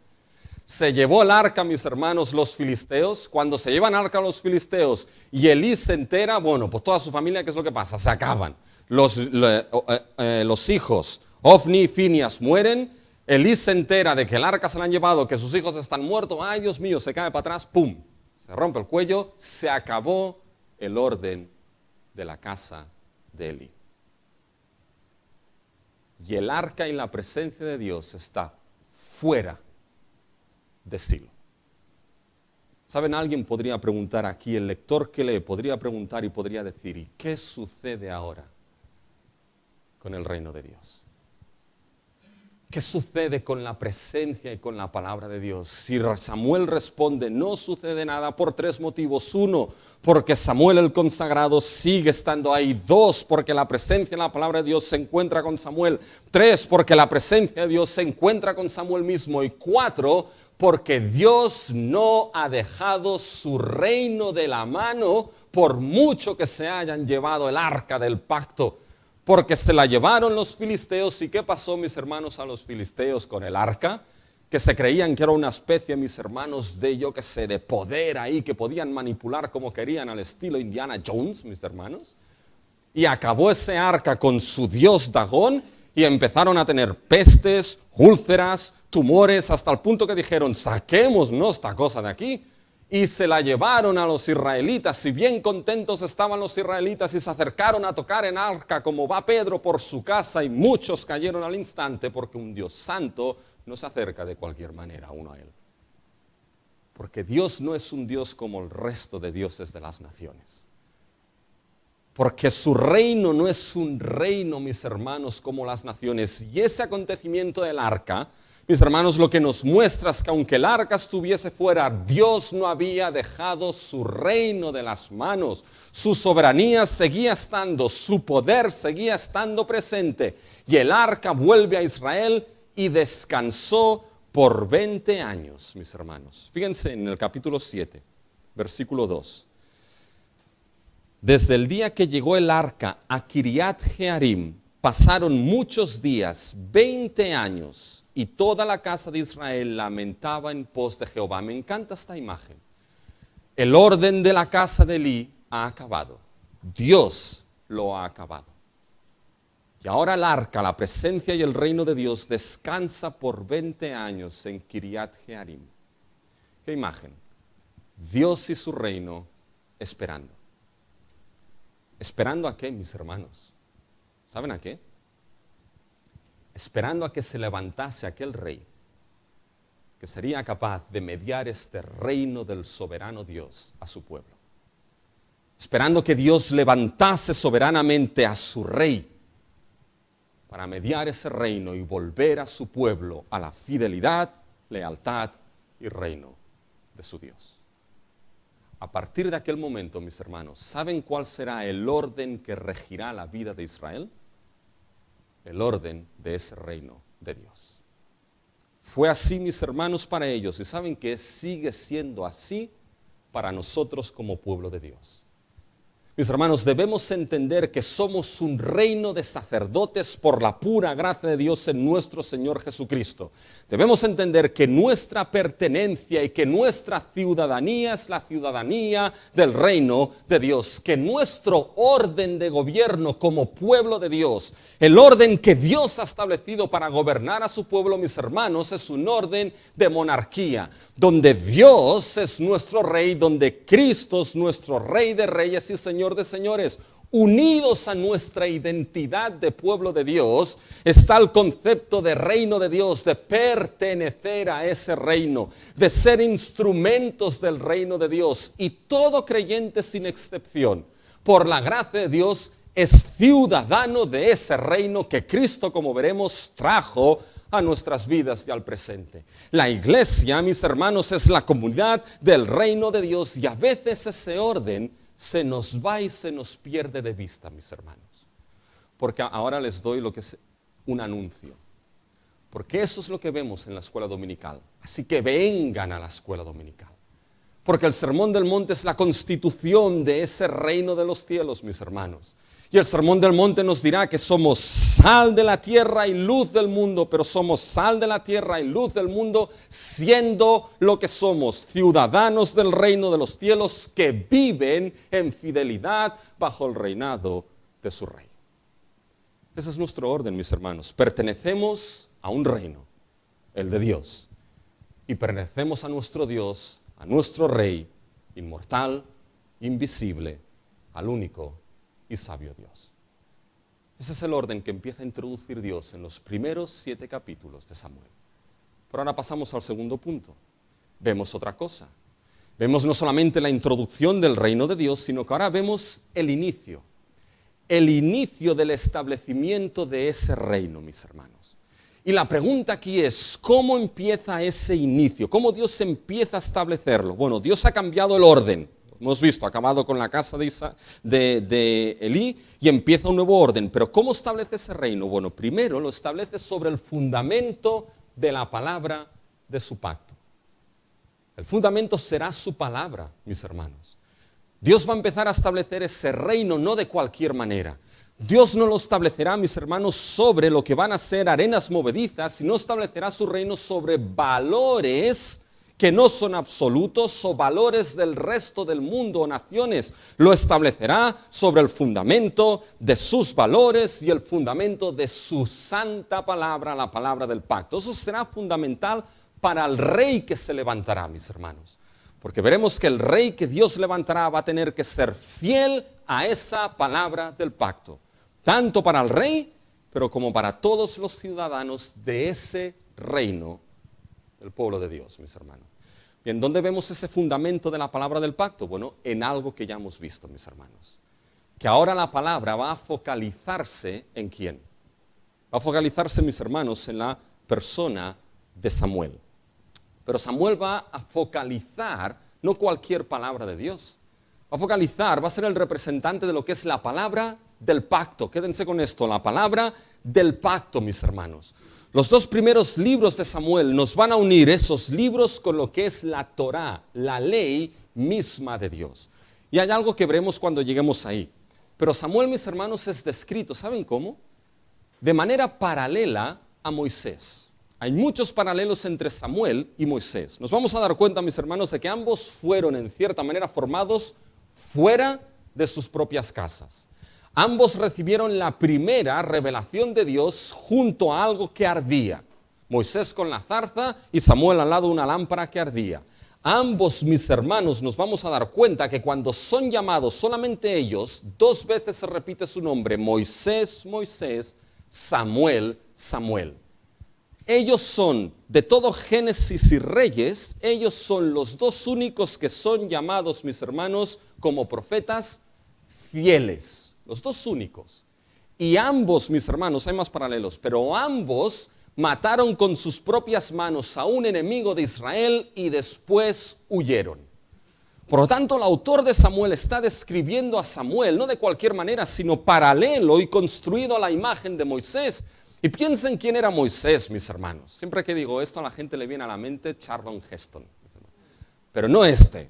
Se llevó el arca, mis hermanos, los filisteos. Cuando se llevan arca los filisteos y Elí se entera, bueno, pues toda su familia, ¿qué es lo que pasa? Se acaban. Los hijos Ofni y Finias mueren. Elí se entera de que el arca se la han llevado, que sus hijos están muertos. Ay, Dios mío, se cae para atrás, ¡pum! Se rompe el cuello, se acabó el orden de la casa de Elí. Y el arca y la presencia de Dios está fuera de Silo. ¿Saben? Alguien podría preguntar aquí, el lector que lee podría preguntar y podría decir: ¿y qué sucede ahora con el reino de Dios? ¿Qué sucede con la presencia y con la palabra de Dios? Si Samuel responde: no sucede nada, por 3 motivos. 1, porque Samuel el consagrado sigue estando ahí. 2, porque la presencia y la palabra de Dios se encuentra con Samuel. 3, porque la presencia de Dios se encuentra con Samuel mismo. Y 4, porque Dios no ha dejado su reino de la mano por mucho que se hayan llevado el arca del pacto. Porque se la llevaron los filisteos. ¿Y qué pasó, mis hermanos, a los filisteos con el arca? Que se creían que era una especie, mis hermanos, de poder ahí, que podían manipular como querían al estilo Indiana Jones, mis hermanos. Y acabó ese arca con su dios Dagón y empezaron a tener pestes, úlceras, tumores, hasta el punto que dijeron: saquémonos esta cosa de aquí. Y se la llevaron a los israelitas, y bien contentos estaban los israelitas, y se acercaron a tocar en arca como va Pedro por su casa, y muchos cayeron al instante, porque un Dios santo no se acerca de cualquier manera uno a él. Porque Dios no es un Dios como el resto de dioses de las naciones. Porque su reino no es un reino, mis hermanos, como las naciones. Y ese acontecimiento del arca, mis hermanos, lo que nos muestra es que aunque el arca estuviese fuera, Dios no había dejado su reino de las manos. Su soberanía seguía estando, su poder seguía estando presente. Y el arca vuelve a Israel y descansó por 20 años, mis hermanos. Fíjense en el capítulo 7, versículo 2. Desde el día que llegó el arca a Kiriat Jearim, pasaron muchos días, 20 años. Y toda la casa de Israel lamentaba en pos de Jehová. Me encanta esta imagen. El orden de la casa de Elí ha acabado. Dios lo ha acabado. Y ahora el arca, la presencia y el reino de Dios descansa por 20 años en Kiriat Jearim. ¿Qué imagen? Dios y su reino esperando. ¿Esperando a qué, mis hermanos? ¿Saben a qué? Esperando a que se levantase aquel rey que sería capaz de mediar este reino del soberano Dios a su pueblo. Esperando que Dios levantase soberanamente a su rey para mediar ese reino y volver a su pueblo a la fidelidad, lealtad y reino de su Dios. A partir de aquel momento, mis hermanos, ¿saben cuál será el orden que regirá la vida de Israel? El orden de ese reino de Dios. Fue así, mis hermanos, para ellos, y saben que sigue siendo así para nosotros como pueblo de Dios. Mis hermanos, debemos entender que somos un reino de sacerdotes por la pura gracia de Dios en nuestro Señor Jesucristo. Debemos entender que nuestra pertenencia y que nuestra ciudadanía es la ciudadanía del reino de Dios. Que nuestro orden de gobierno como pueblo de Dios, el orden que Dios ha establecido para gobernar a su pueblo, mis hermanos, es un orden de monarquía, donde Dios es nuestro rey, donde Cristo es nuestro rey de reyes y Señor de señores. unidos a nuestra identidad de pueblo de Dios, está el concepto de reino de Dios, de pertenecer a ese reino, de ser instrumentos del reino de Dios. Y todo creyente sin excepción, por la gracia de Dios, es ciudadano de ese reino que Cristo, como veremos, trajo a nuestras vidas y al presente. La iglesia, mis hermanos, es la comunidad del reino de Dios, y a veces ese orden se nos va y se nos pierde de vista, mis hermanos. Porque ahora les doy lo que es un anuncio. Porque eso es lo que vemos en la escuela dominical. Así que vengan a la escuela dominical. Porque el Sermón del Monte es la constitución de ese reino de los cielos, mis hermanos. Y el Sermón del Monte nos dirá que somos sal de la tierra y luz del mundo, pero somos sal de la tierra y luz del mundo siendo lo que somos, ciudadanos del reino de los cielos que viven en fidelidad bajo el reinado de su rey. Ese es nuestro orden, mis hermanos. Pertenecemos a un reino, el de Dios, y pertenecemos a nuestro Dios, a nuestro Rey, inmortal, invisible, al único y sabio Dios. Ese es el orden que empieza a introducir Dios en los primeros 7 capítulos de Samuel. Pero ahora pasamos al segundo punto. Vemos otra cosa. Vemos no solamente la introducción del reino de Dios, sino que ahora vemos el inicio del establecimiento de ese reino, mis hermanos. Y la pregunta aquí es, ¿cómo empieza ese inicio? ¿Cómo Dios empieza a establecerlo? Bueno, Dios ha cambiado el orden. Hemos visto, ha acabado con la casa de Elí y empieza un nuevo orden. Pero ¿cómo establece ese reino? Bueno, primero lo establece sobre el fundamento de la palabra de su pacto. El fundamento será su palabra, mis hermanos. Dios va a empezar a establecer ese reino no de cualquier manera. Dios no lo establecerá, mis hermanos, sobre lo que van a ser arenas movedizas, sino establecerá su reino sobre valores que no son absolutos o valores del resto del mundo o naciones. Lo establecerá sobre el fundamento de sus valores y el fundamento de su santa palabra, la palabra del pacto. Eso será fundamental para el rey que se levantará, mis hermanos. Porque veremos que el rey que Dios levantará va a tener que ser fiel a esa palabra del pacto. Tanto para el rey, pero como para todos los ciudadanos de ese reino del pueblo de Dios, mis hermanos. Bien, ¿dónde vemos ese fundamento de la palabra del pacto? Bueno, en algo que ya hemos visto, mis hermanos. Que ahora la palabra va a focalizarse ¿en quién? Va a focalizarse, mis hermanos, en la persona de Samuel. Pero Samuel va a focalizar no cualquier palabra de Dios. Va a focalizar, va a ser el representante de lo que es la palabra del pacto. Quédense con esto, la palabra del pacto, mis hermanos. Los 2 primeros libros de Samuel nos van a unir esos libros con lo que es la Torá, la ley misma de Dios. Y hay algo que veremos cuando lleguemos ahí. Pero Samuel, mis hermanos, es descrito, ¿saben cómo? De manera paralela a Moisés. Hay muchos paralelos entre Samuel y Moisés. Nos vamos a dar cuenta, mis hermanos, de que ambos fueron en cierta manera formados fuera de sus propias casas. Ambos recibieron la primera revelación de Dios junto a algo que ardía. Moisés con la zarza y Samuel al lado de una lámpara que ardía. Ambos, mis hermanos, nos vamos a dar cuenta que cuando son llamados solamente ellos, 2 veces se repite su nombre, Moisés, Moisés, Samuel, Samuel. Ellos son, de todo Génesis y Reyes, ellos son los 2 únicos que son llamados, mis hermanos, como profetas fieles. Los 2 únicos. Y ambos, mis hermanos, hay más paralelos, pero ambos mataron con sus propias manos a un enemigo de Israel y después huyeron. Por lo tanto, el autor de Samuel está describiendo a Samuel, no de cualquier manera, sino paralelo y construido a la imagen de Moisés. Y piensen quién era Moisés, mis hermanos. Siempre que digo esto, a la gente le viene a la mente Charlton Heston. Pero no este.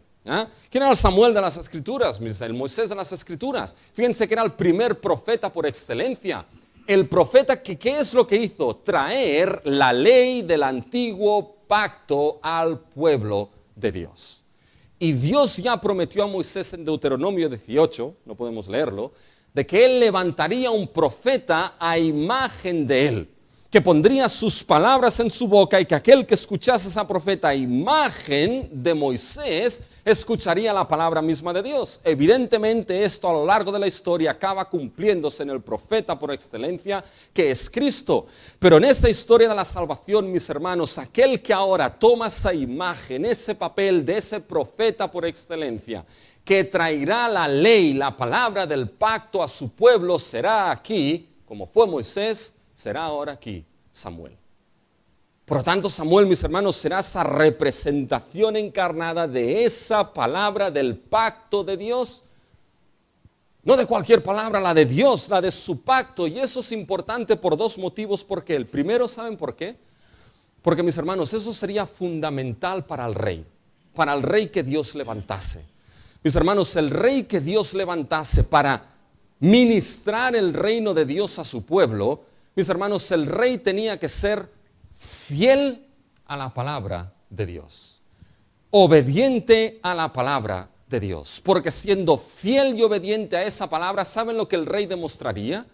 ¿Quién era el Samuel de las Escrituras? El Moisés de las Escrituras. Fíjense que era el primer profeta por excelencia. El profeta que, ¿qué es lo que hizo? Traer la ley del antiguo pacto al pueblo de Dios. Y Dios ya prometió a Moisés en Deuteronomio 18, no podemos leerlo, de que él levantaría un profeta a imagen de él. que pondría sus palabras en su boca y que aquel que escuchase esa profeta imagen de Moisés escucharía la palabra misma de Dios. Evidentemente esto a lo largo de la historia acaba cumpliéndose en el profeta por excelencia, que es Cristo. Pero en esta historia de la salvación, mis hermanos, aquel que ahora toma esa imagen, ese papel de ese profeta por excelencia, que traerá la ley, la palabra del pacto a su pueblo, será aquí, como fue Moisés, será ahora aquí Samuel. Por lo tanto, Samuel, mis hermanos, será esa representación encarnada de esa palabra del pacto de Dios. No de cualquier palabra, la de Dios, la de su pacto. Y eso es importante por dos motivos. Porque el primero, ¿saben por qué? Porque, mis hermanos, eso sería fundamental para el rey que Dios levantase. Mis hermanos, el rey que Dios levantase para ministrar el reino de Dios a su pueblo, mis hermanos, el rey tenía que ser fiel a la palabra de Dios, obediente a la palabra de Dios, porque siendo fiel y obediente a esa palabra, ¿saben lo que el rey demostraría?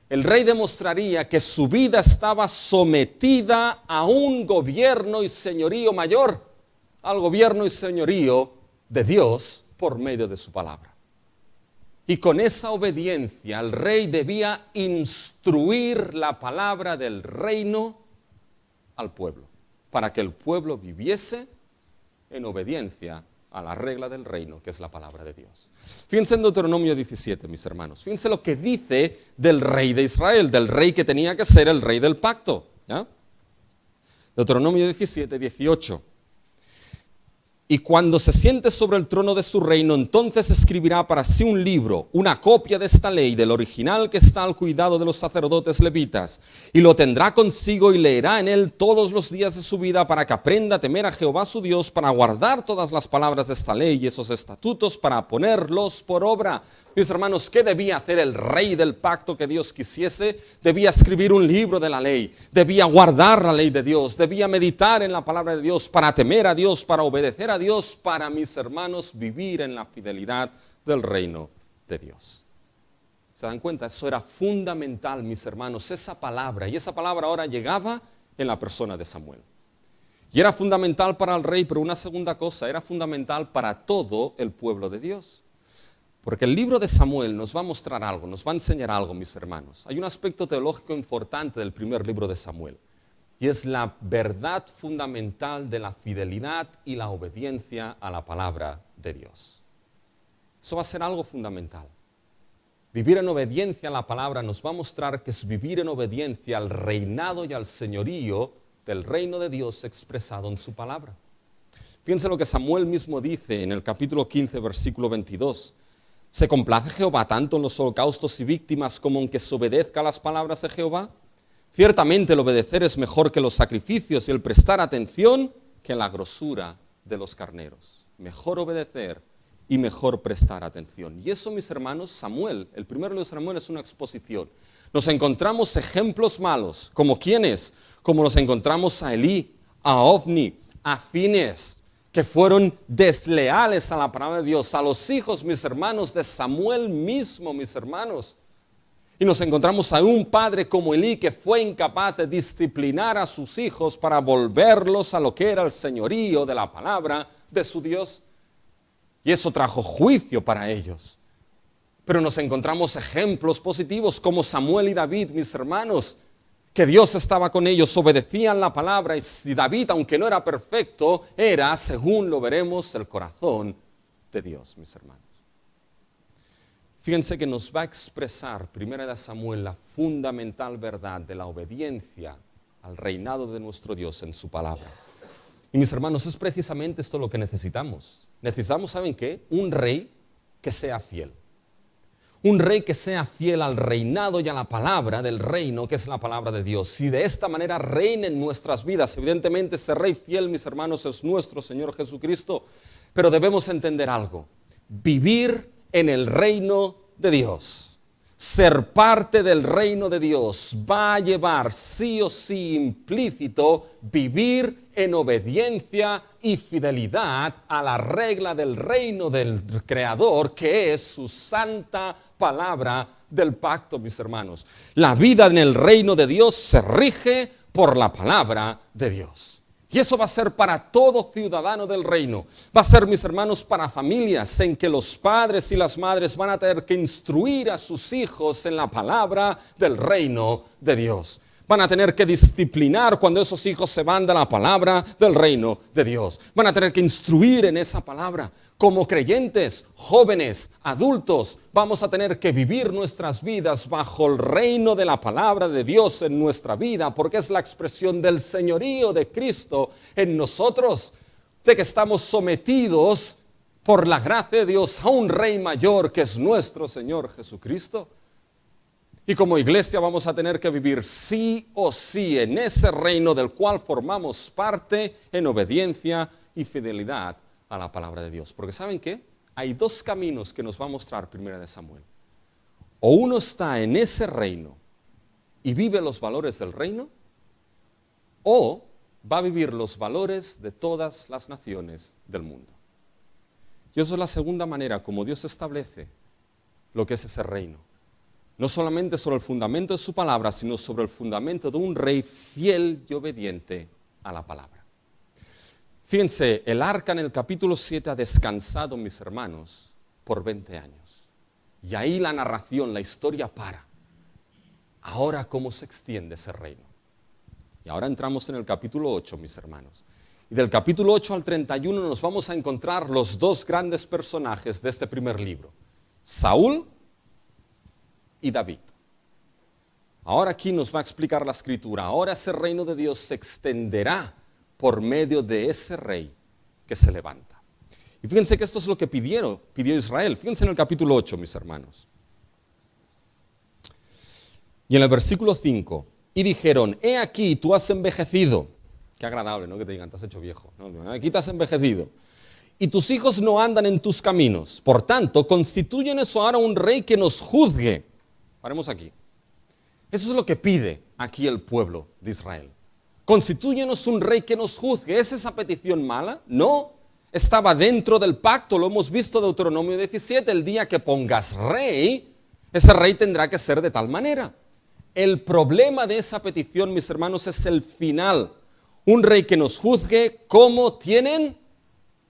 El rey demostraría que su vida estaba sometida a un gobierno y señorío mayor, al gobierno y señorío de Dios por medio de su palabra. Y con esa obediencia el rey debía instruir la palabra del reino al pueblo, para que el pueblo viviese en obediencia a la regla del reino, que es la palabra de Dios. Fíjense en Deuteronomio 17, mis hermanos. Fíjense lo que dice del rey de Israel, del rey que tenía que ser el rey del pacto. ¿Ya? Deuteronomio 17, 18. Y cuando se siente sobre el trono de su reino, entonces escribirá para sí un libro, una copia de esta ley, del original que está al cuidado de los sacerdotes levitas, y lo tendrá consigo y leerá en él todos los días de su vida para que aprenda a temer a Jehová su Dios, para guardar todas las palabras de esta ley y esos estatutos, para ponerlos por obra. Mis hermanos, ¿qué debía hacer el rey del pacto que Dios quisiese? Debía escribir un libro de la ley, debía guardar la ley de Dios, debía meditar en la palabra de Dios, para temer a Dios, para obedecer a Dios, para, mis hermanos, vivir en la fidelidad del reino de Dios. ¿Se dan cuenta? Eso era fundamental, mis hermanos, esa palabra. Y esa palabra ahora llegaba en la persona de Samuel. Y era fundamental para el rey, pero una segunda cosa, era fundamental para todo el pueblo de Dios. Porque el libro de Samuel nos va a mostrar algo, nos va a enseñar algo, mis hermanos. Hay un aspecto teológico importante del primer libro de Samuel, y es la verdad fundamental de la fidelidad y la obediencia a la palabra de Dios. Eso va a ser algo fundamental. Vivir en obediencia a la palabra nos va a mostrar que es vivir en obediencia al reinado y al señorío del reino de Dios expresado en su palabra. Fíjense lo que Samuel mismo dice en el capítulo 15, versículo 22. ¿Se complace Jehová tanto en los holocaustos y víctimas como en que se obedezca a las palabras de Jehová? Ciertamente el obedecer es mejor que los sacrificios y el prestar atención que la grosura de los carneros. Mejor obedecer y mejor prestar atención. Y eso, mis hermanos, Samuel, el primer libro de Samuel es una exposición. Nos encontramos ejemplos malos, como ¿quiénes? Como nos encontramos a Elí, a Ofni, a Fines, que fueron desleales a la palabra de Dios, a los hijos, mis hermanos, de Samuel mismo, mis hermanos. Y nos encontramos a un padre como Elí que fue incapaz de disciplinar a sus hijos para volverlos a lo que era el señorío de la palabra de su Dios. Y eso trajo juicio para ellos. Pero nos encontramos ejemplos positivos como Samuel y David, mis hermanos, que Dios estaba con ellos, obedecían la palabra, y David, aunque no era perfecto, era, según lo veremos, el corazón de Dios, mis hermanos. Fíjense que nos va a expresar, primera de Samuel, la fundamental verdad de la obediencia al reinado de nuestro Dios en su palabra. Y mis hermanos, es precisamente esto lo que necesitamos. Necesitamos, ¿saben qué? Un rey que sea fiel. Un rey que sea fiel al reinado y a la palabra del reino, que es la palabra de Dios. Si de esta manera reina en nuestras vidas, evidentemente ese rey fiel, mis hermanos, es nuestro Señor Jesucristo. Pero debemos entender algo. Vivir en el reino de Dios, ser parte del reino de Dios, va a llevar sí o sí implícito vivir en obediencia y fidelidad a la regla del reino del Creador, que es su santa palabra del pacto, mis hermanos. La vida en el reino de Dios se rige por la palabra de Dios. Y eso va a ser para todo ciudadano del reino. Va a ser, mis hermanos, para familias en que los padres y las madres van a tener que instruir a sus hijos en la palabra del reino de Dios. Van a tener que disciplinar cuando esos hijos se van de la palabra del reino de Dios. Van a tener que instruir en esa palabra. Como creyentes, jóvenes, adultos, vamos a tener que vivir nuestras vidas bajo el reino de la palabra de Dios en nuestra vida, porque es la expresión del señorío de Cristo en nosotros, de que estamos sometidos por la gracia de Dios a un Rey mayor que es nuestro Señor Jesucristo. Y como iglesia vamos a tener que vivir sí o sí en ese reino del cual formamos parte en obediencia y fidelidad a la palabra de Dios. Porque ¿saben qué? Hay dos caminos que nos va a mostrar Primera de Samuel. O uno está en ese reino y vive los valores del reino, o va a vivir los valores de todas las naciones del mundo. Y eso es la segunda manera como Dios establece lo que es ese reino. No solamente sobre el fundamento de su palabra, sino sobre el fundamento de un rey fiel y obediente a la palabra. Fíjense, el arca en el capítulo 7 ha descansado, mis hermanos, por 20 años. Y ahí la narración, la historia para. Ahora, ¿cómo se extiende ese reino? Y ahora entramos en el capítulo 8, mis hermanos. Y del capítulo 8 al 31 nos vamos a encontrar los dos grandes personajes de este primer libro. Saúl y David. Ahora aquí nos va a explicar la escritura. Ahora ese reino de Dios se extenderá por medio de ese rey que se levanta. Y fíjense que esto es lo que pidió Israel. Fíjense en el capítulo 8, mis hermanos. Y en el versículo 5, y dijeron, he aquí, tú has envejecido. Qué agradable, ¿no? Que te digan, te has hecho viejo. No, aquí te has envejecido. Y tus hijos no andan en tus caminos. Por tanto, constitúyenos ahora un rey que nos juzgue. Paremos aquí. Eso es lo que pide aquí el pueblo de Israel. Constitúyenos un rey que nos juzgue. ¿Es esa petición mala? No. Estaba dentro del pacto, lo hemos visto en Deuteronomio 17. El día que pongas rey, ese rey tendrá que ser de tal manera. El problema de esa petición, mis hermanos, es el final. Un rey que nos juzgue como tienen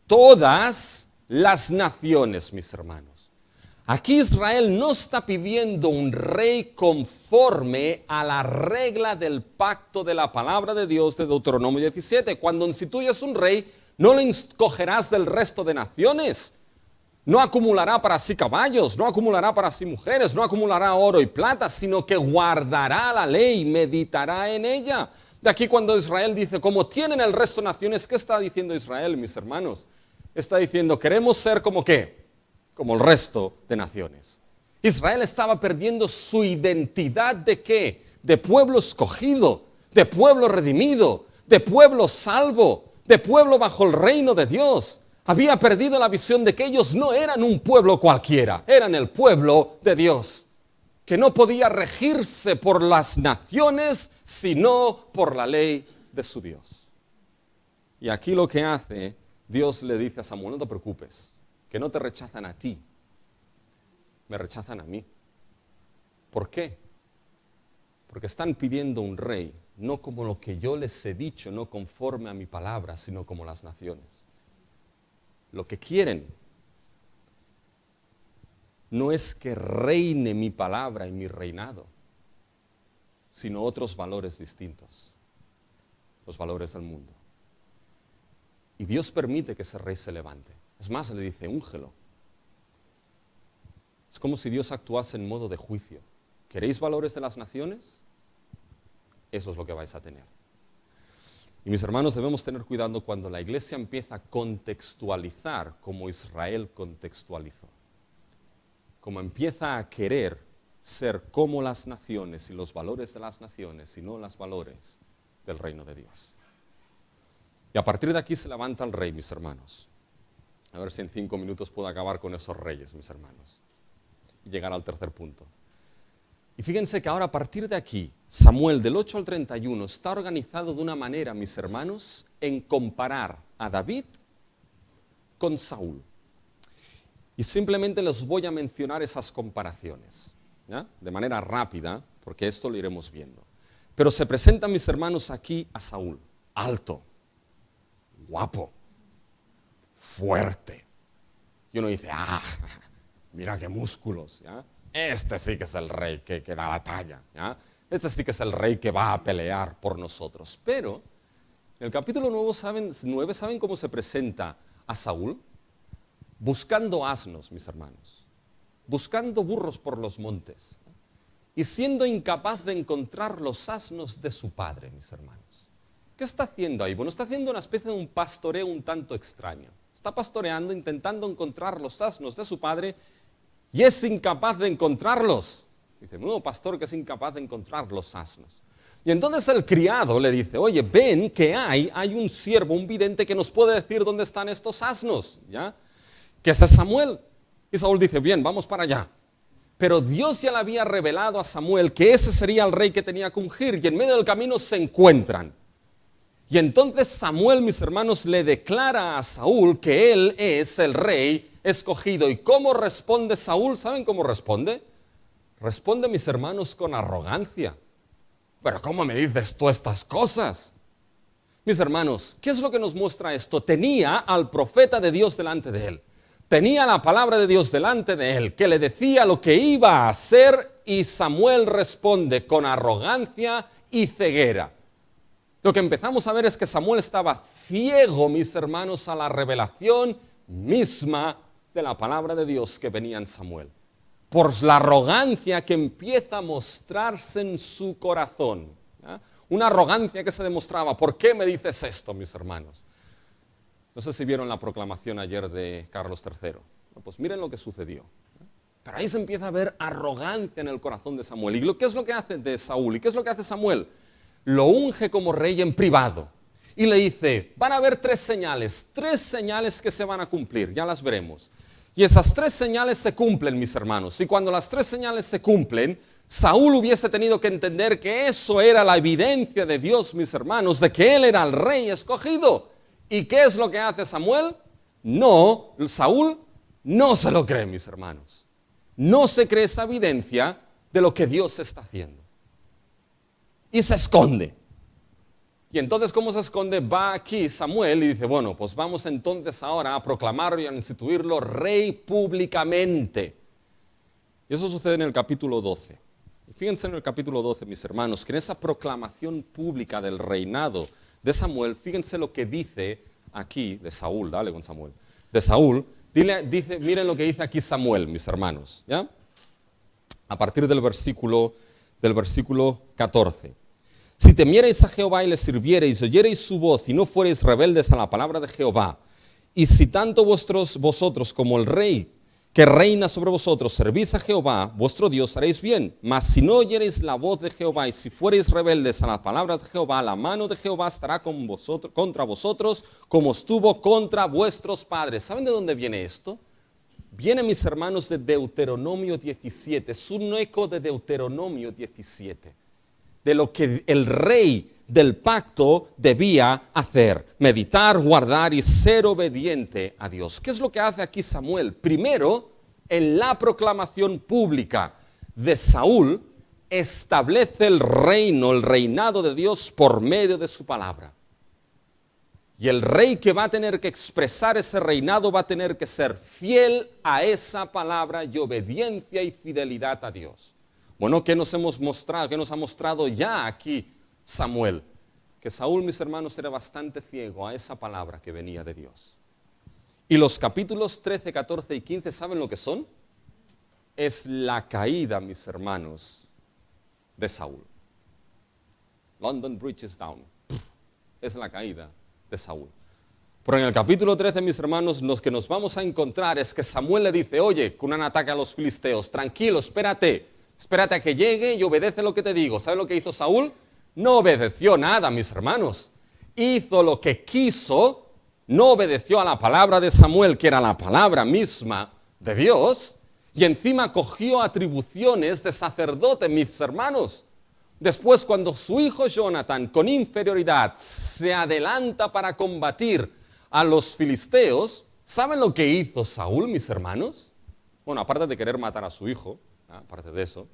todas las naciones, mis hermanos. Aquí Israel no está pidiendo un rey conforme a la regla del pacto de la palabra de Dios de Deuteronomio 17. Cuando instituyes un rey, no le escogerás del resto de naciones. No acumulará para sí caballos, no acumulará para sí mujeres, no acumulará oro y plata, sino que guardará la ley, meditará en ella. De aquí cuando Israel dice, como tienen el resto de naciones, ¿qué está diciendo Israel, mis hermanos? Está diciendo, queremos ser como ¿qué? Como el resto de naciones. Israel estaba perdiendo su identidad de ¿qué? De pueblo escogido, de pueblo redimido, de pueblo salvo, de pueblo bajo el reino de Dios. Había perdido la visión de que ellos no eran un pueblo cualquiera, eran el pueblo de Dios, que no podía regirse por las naciones, sino por la ley de su Dios. Y aquí lo que hace, Dios le dice a Samuel, no te preocupes, que no te rechazan a ti, me rechazan a mí. ¿Por qué? Porque están pidiendo un rey, no como lo que yo les he dicho, no conforme a mi palabra, sino como las naciones. Lo que quieren no es que reine mi palabra y mi reinado, sino otros valores distintos, los valores del mundo. Y Dios permite que ese rey se levante. Es más, le dice, úngelo. Es como si Dios actuase en modo de juicio. ¿Queréis valores de las naciones? Eso es lo que vais a tener. Y mis hermanos, debemos tener cuidado cuando la iglesia empieza a contextualizar como Israel contextualizó. Como empieza a querer ser como las naciones y los valores de las naciones y no los valores del reino de Dios. Y a partir de aquí se levanta el rey, mis hermanos. A ver si en 5 minutos puedo acabar con esos reyes, mis hermanos. Y llegar al tercer punto. Y fíjense que ahora a partir de aquí, Samuel del 8 al 31 está organizado de una manera, mis hermanos, en comparar a David con Saúl. Y simplemente les voy a mencionar esas comparaciones. ¿ya? De manera rápida, porque esto lo iremos viendo. Pero se presenta, mis hermanos, aquí a Saúl, alto, guapo, fuerte. Y uno dice, mira qué músculos, ¿ya? Este sí que es el rey que da la talla, ¿ya? Este sí que es el rey que va a pelear por nosotros. Pero en el capítulo 9, ¿saben cómo se presenta a Saúl? Buscando asnos, mis hermanos, buscando burros por los montes, ¿no? Y siendo incapaz de encontrar los asnos de su padre, mis hermanos. ¿Qué está haciendo ahí? Bueno, está haciendo una especie de un pastoreo un tanto extraño. Está pastoreando, intentando encontrar los asnos de su padre y es incapaz de encontrarlos. Dice, nuevo pastor que es incapaz de encontrar los asnos. Y entonces el criado le dice, oye, ven que hay un siervo, un vidente que nos puede decir dónde están estos asnos, ¿ya? Que ese es Samuel. Y Saúl dice, bien, vamos para allá. Pero Dios ya le había revelado a Samuel que ese sería el rey que tenía que ungir y en medio del camino se encuentran. Y entonces Samuel, mis hermanos, le declara a Saúl que él es el rey escogido. ¿Y cómo responde Saúl? ¿Saben cómo responde? Responde, mis hermanos, con arrogancia. ¿Pero cómo me dices tú estas cosas? Mis hermanos, ¿qué es lo que nos muestra esto? Tenía al profeta de Dios delante de él. Tenía la palabra de Dios delante de él, que le decía lo que iba a hacer, y Samuel responde con arrogancia y ceguera. Lo que empezamos a ver es que Samuel estaba ciego, mis hermanos, a la revelación misma de la palabra de Dios que venía en Samuel. Por la arrogancia que empieza a mostrarse en su corazón. ¿Ya? Una arrogancia que se demostraba. ¿Por qué me dices esto, mis hermanos? No sé si vieron la proclamación ayer de Carlos III. Bueno, pues miren lo que sucedió. Pero ahí se empieza a ver arrogancia en el corazón de Samuel. ¿Y qué es lo que hace de Saúl? ¿Y qué es lo que hace Samuel? Lo unge como rey en privado. Y le dice, van a haber tres señales que se van a cumplir, ya las veremos. Y esas tres señales se cumplen, mis hermanos. Y cuando las tres señales se cumplen, Saúl hubiese tenido que entender que eso era la evidencia de Dios, mis hermanos, de que él era el rey escogido. ¿Y qué es lo que hace Samuel? No, Saúl no se lo cree, mis hermanos. No se cree esa evidencia de lo que Dios está haciendo. Y se esconde. Y entonces, ¿cómo se esconde? Va aquí Samuel y dice, bueno, pues vamos entonces ahora a proclamarlo y a instituirlo rey públicamente. Y eso sucede en el capítulo 12. Y fíjense en el capítulo 12, mis hermanos, que en esa proclamación pública del reinado de Samuel, fíjense lo que dice aquí de Saúl, dale con Samuel, de Saúl, dice, miren lo que dice aquí Samuel, mis hermanos, ¿ya? A partir del versículo 14. Si temierais a Jehová y le sirviereis, oyereis su voz y no fuereis rebeldes a la palabra de Jehová, y si tanto vosotros como el rey que reina sobre vosotros servís a Jehová, vuestro Dios, haréis bien. Mas si no oyereis la voz de Jehová y si fuereis rebeldes a la palabra de Jehová, la mano de Jehová estará contra vosotros como estuvo contra vuestros padres. ¿Saben de dónde viene esto? Viene, mis hermanos, de Deuteronomio 17. Es un eco de Deuteronomio 17. De lo que el rey del pacto debía hacer, meditar, guardar y ser obediente a Dios. ¿Qué es lo que hace aquí Samuel? Primero, en la proclamación pública de Saúl, establece el reino, el reinado de Dios por medio de su palabra. Y el rey que va a tener que expresar ese reinado va a tener que ser fiel a esa palabra y obediencia y fidelidad a Dios. Bueno, ¿qué nos ha mostrado ya aquí Samuel? Que Saúl, mis hermanos, era bastante ciego a esa palabra que venía de Dios. Y los capítulos 13, 14 y 15, ¿saben lo que son? Es la caída, mis hermanos, de Saúl. London Bridge is down. Es la caída de Saúl. Pero en el capítulo 13, mis hermanos, lo que nos vamos a encontrar es que Samuel le dice, oye, con un ataque a los filisteos, tranquilo, espérate a que llegue y obedece lo que te digo. ¿Saben lo que hizo Saúl? No obedeció nada, mis hermanos. Hizo lo que quiso, no obedeció a la palabra de Samuel, que era la palabra misma de Dios, y encima cogió atribuciones de sacerdote, mis hermanos. Después, cuando su hijo Jonathan, con inferioridad, se adelanta para combatir a los filisteos, ¿saben lo que hizo Saúl, mis hermanos? Bueno, aparte de querer matar a su hijo, aparte de eso,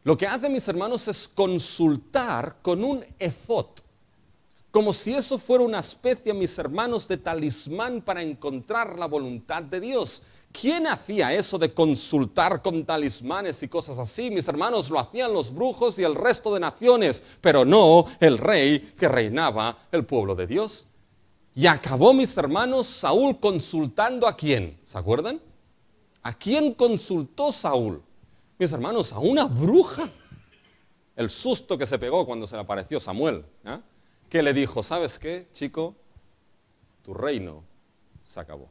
lo que hace, mis hermanos, es consultar con un efod, como si eso fuera una especie, mis hermanos, de talismán para encontrar la voluntad de Dios. ¿Quién hacía eso de consultar con talismanes y cosas así? Mis hermanos, lo hacían los brujos y el resto de naciones, pero no el rey que reinaba el pueblo de Dios. Y acabó, mis hermanos, Saúl consultando ¿a quién? ¿Se acuerdan? ¿A quién consultó Saúl? Mis hermanos, a una bruja. El susto que se pegó cuando se le apareció Samuel, que le dijo, ¿sabes qué, chico? Tu reino se acabó.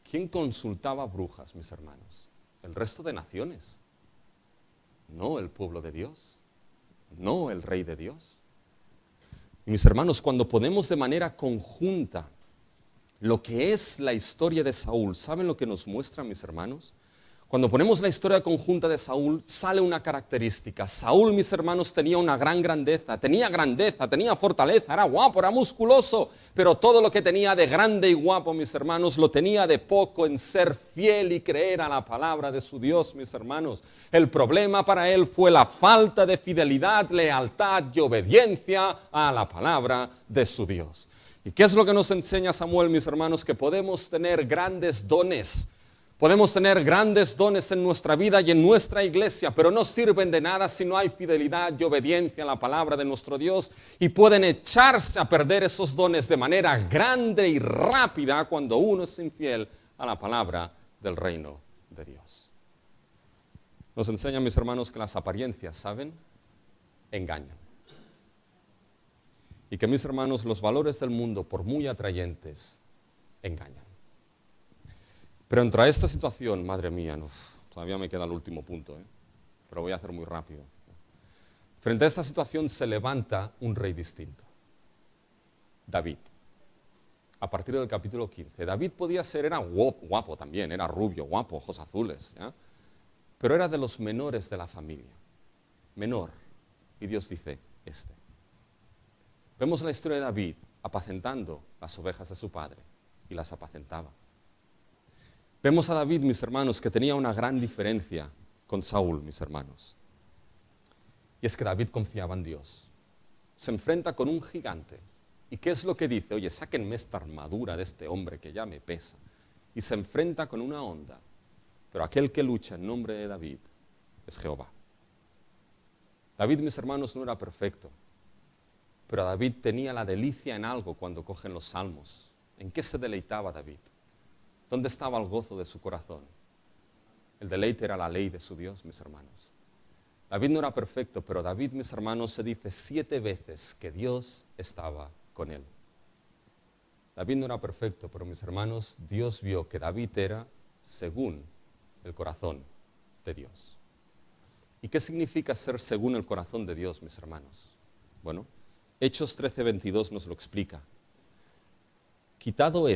¿Quién consultaba brujas, mis hermanos? El resto de naciones. No el pueblo de Dios. No el rey de Dios. Y mis hermanos, cuando ponemos de manera conjunta lo que es la historia de Saúl, ¿saben lo que nos muestra, mis hermanos? Cuando ponemos la historia conjunta de Saúl, sale una característica. Saúl, mis hermanos, tenía una gran grandeza, tenía fortaleza, era guapo, era musculoso, pero todo lo que tenía de grande y guapo, mis hermanos, lo tenía de poco en ser fiel y creer a la palabra de su Dios, mis hermanos. El problema para él fue la falta de fidelidad, lealtad y obediencia a la palabra de su Dios. ¿Y qué es lo que nos enseña Samuel, mis hermanos? Que podemos tener grandes dones. Podemos tener grandes dones en nuestra vida y en nuestra iglesia, pero no sirven de nada si no hay fidelidad y obediencia a la palabra de nuestro Dios, y pueden echarse a perder esos dones de manera grande y rápida cuando uno es infiel a la palabra del reino de Dios. Nos enseña, mis hermanos, que las apariencias, ¿saben? Engañan. Y que, mis hermanos, los valores del mundo, por muy atrayentes, engañan. Pero entre esta situación, madre mía, todavía me queda el último punto, pero voy a hacer muy rápido. Frente a esta situación se levanta un rey distinto, David. A partir del capítulo 15. David podía ser, era guapo también, era rubio, guapo, ojos azules, pero era de los menores de la familia. Menor. Y Dios dice, Vemos la historia de David apacentando las ovejas de su padre y las apacentaba. Vemos a David, mis hermanos, que tenía una gran diferencia con Saúl, mis hermanos. Y es que David confiaba en Dios. Se enfrenta con un gigante. ¿Y qué es lo que dice? Oye, sáquenme esta armadura de este hombre que ya me pesa. Y se enfrenta con una onda. Pero aquel que lucha en nombre de David es Jehová. David, mis hermanos, no era perfecto. Pero David tenía la delicia en algo cuando cogen los salmos. ¿En qué se deleitaba David? ¿Dónde estaba el gozo de su corazón? El deleite era la ley de su Dios, mis hermanos. David no era perfecto, pero David, mis hermanos, se dice 7 veces que Dios estaba con él. David no era perfecto, pero mis hermanos, Dios vio que David era según el corazón de Dios. ¿Y qué significa ser según el corazón de Dios, mis hermanos? Bueno, Hechos 13:22 nos lo explica. Quitado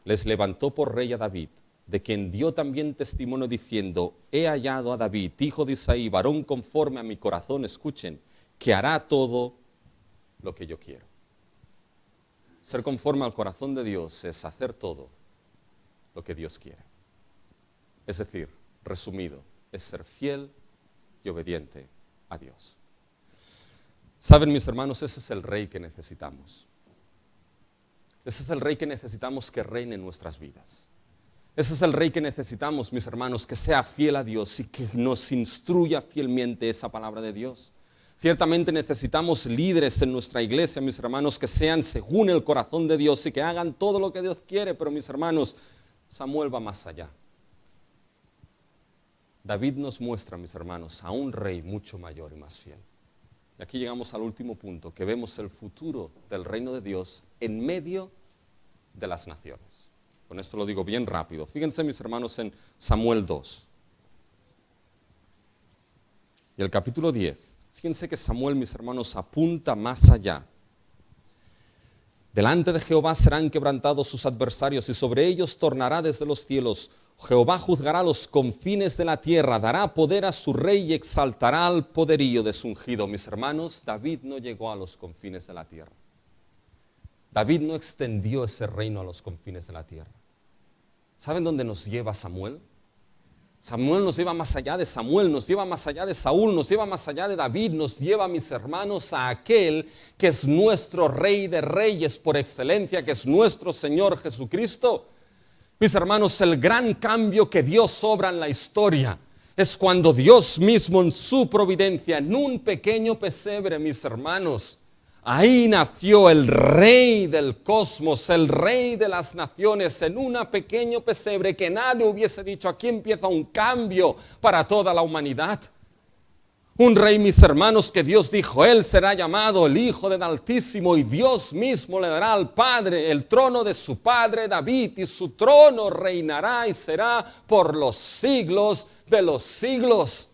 les levantó por rey a David, de quien dio también testimonio diciendo, he hallado a David, hijo de Isaí, varón conforme a mi corazón, escuchen, que hará todo lo que yo quiero. Ser conforme al corazón de Dios es hacer todo lo que Dios quiere. Es decir, resumido, es ser fiel y obediente a Dios. Saben, mis hermanos, ese es el rey que necesitamos. Ese es el rey que necesitamos que reine en nuestras vidas. Ese es el rey que necesitamos, mis hermanos, que sea fiel a Dios y que nos instruya fielmente esa palabra de Dios. Ciertamente necesitamos líderes en nuestra iglesia, mis hermanos, que sean según el corazón de Dios y que hagan todo lo que Dios quiere, pero mis hermanos, Samuel va más allá. David nos muestra, mis hermanos, a un rey mucho mayor y más fiel. Y aquí llegamos al último punto, que vemos el futuro del reino de Dios en medio de las naciones. Con esto lo digo bien rápido. Fíjense, mis hermanos, en Samuel 2. Y el capítulo 10. Fíjense que Samuel, mis hermanos, apunta más allá. Delante de Jehová serán quebrantados sus adversarios y sobre ellos tornará desde los cielos. Jehová juzgará los confines de la tierra, dará poder a su rey y exaltará al poderío de su ungido. Mis hermanos, David no llegó a los confines de la tierra. David no extendió ese reino a los confines de la tierra. ¿Saben dónde nos lleva Samuel? Samuel nos lleva más allá de Samuel, nos lleva más allá de Saúl, nos lleva más allá de David, nos lleva, mis hermanos, a aquel que es nuestro Rey de Reyes por excelencia, que es nuestro Señor Jesucristo. Mis hermanos, el gran cambio que Dios obra en la historia es cuando Dios mismo en su providencia, en un pequeño pesebre, mis hermanos, ahí nació el Rey del cosmos, el Rey de las naciones, en un pequeño pesebre que nadie hubiese dicho, aquí empieza un cambio para toda la humanidad. Un rey, mis hermanos, que Dios dijo, él será llamado el Hijo del Altísimo y Dios mismo le dará al Padre el trono de su padre David y su trono reinará y será por los siglos de los siglos.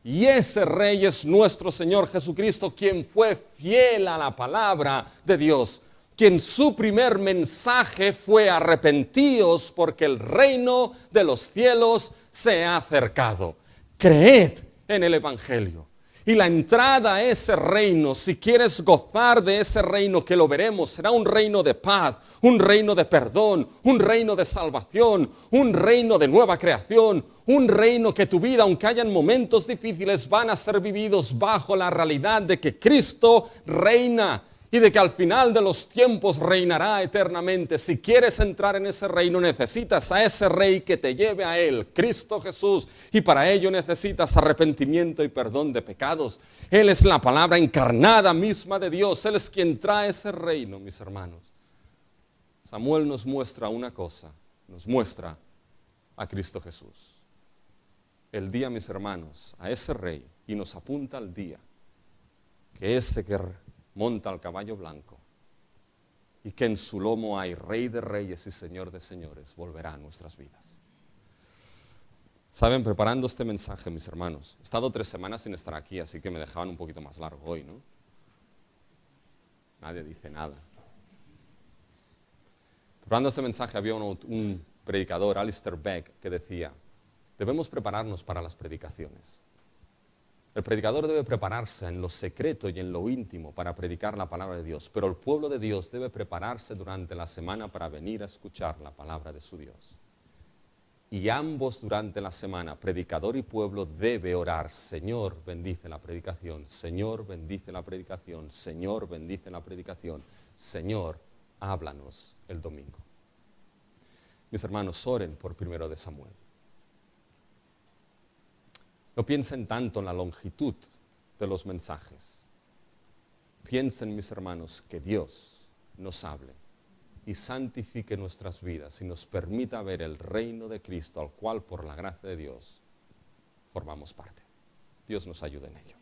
Y ese rey es nuestro Señor Jesucristo, quien fue fiel a la palabra de Dios, quien su primer mensaje fue arrepentíos porque el reino de los cielos se ha acercado. Creed en el Evangelio. Y la entrada a ese reino, si quieres gozar de ese reino, que lo veremos, será un reino de paz, un reino de perdón, un reino de salvación, un reino de nueva creación, un reino que tu vida, aunque hayan momentos difíciles, van a ser vividos bajo la realidad de que Cristo reina y de que al final de los tiempos reinará eternamente. Si quieres entrar en ese reino, necesitas a ese Rey que te lleve a Él, Cristo Jesús, y para ello necesitas arrepentimiento y perdón de pecados. Él es la palabra encarnada misma de Dios, Él es quien trae ese reino, mis hermanos. Samuel nos muestra una cosa, nos muestra a Cristo Jesús. El día, mis hermanos, a ese Rey, y nos apunta al día, que ese que monta al caballo blanco y que en su lomo hay Rey de Reyes y Señor de Señores, volverá a nuestras vidas. Saben, preparando este mensaje, mis hermanos, he estado 3 semanas sin estar aquí, así que me dejaban un poquito más largo hoy, ¿no? Nadie dice nada. Preparando este mensaje había un predicador, Alistair Begg, que decía, debemos prepararnos para las predicaciones. El predicador debe prepararse en lo secreto y en lo íntimo para predicar la palabra de Dios, pero el pueblo de Dios debe prepararse durante la semana para venir a escuchar la palabra de su Dios. Y ambos durante la semana, predicador y pueblo, debe orar, Señor, bendice la predicación, Señor, bendice la predicación, Señor, bendice la predicación, Señor, háblanos el domingo. Mis hermanos, oren por 1 de Samuel. No piensen tanto en la longitud de los mensajes. Piensen, mis hermanos, que Dios nos hable y santifique nuestras vidas y nos permita ver el reino de Cristo, al cual por la gracia de Dios formamos parte. Dios nos ayude en ello.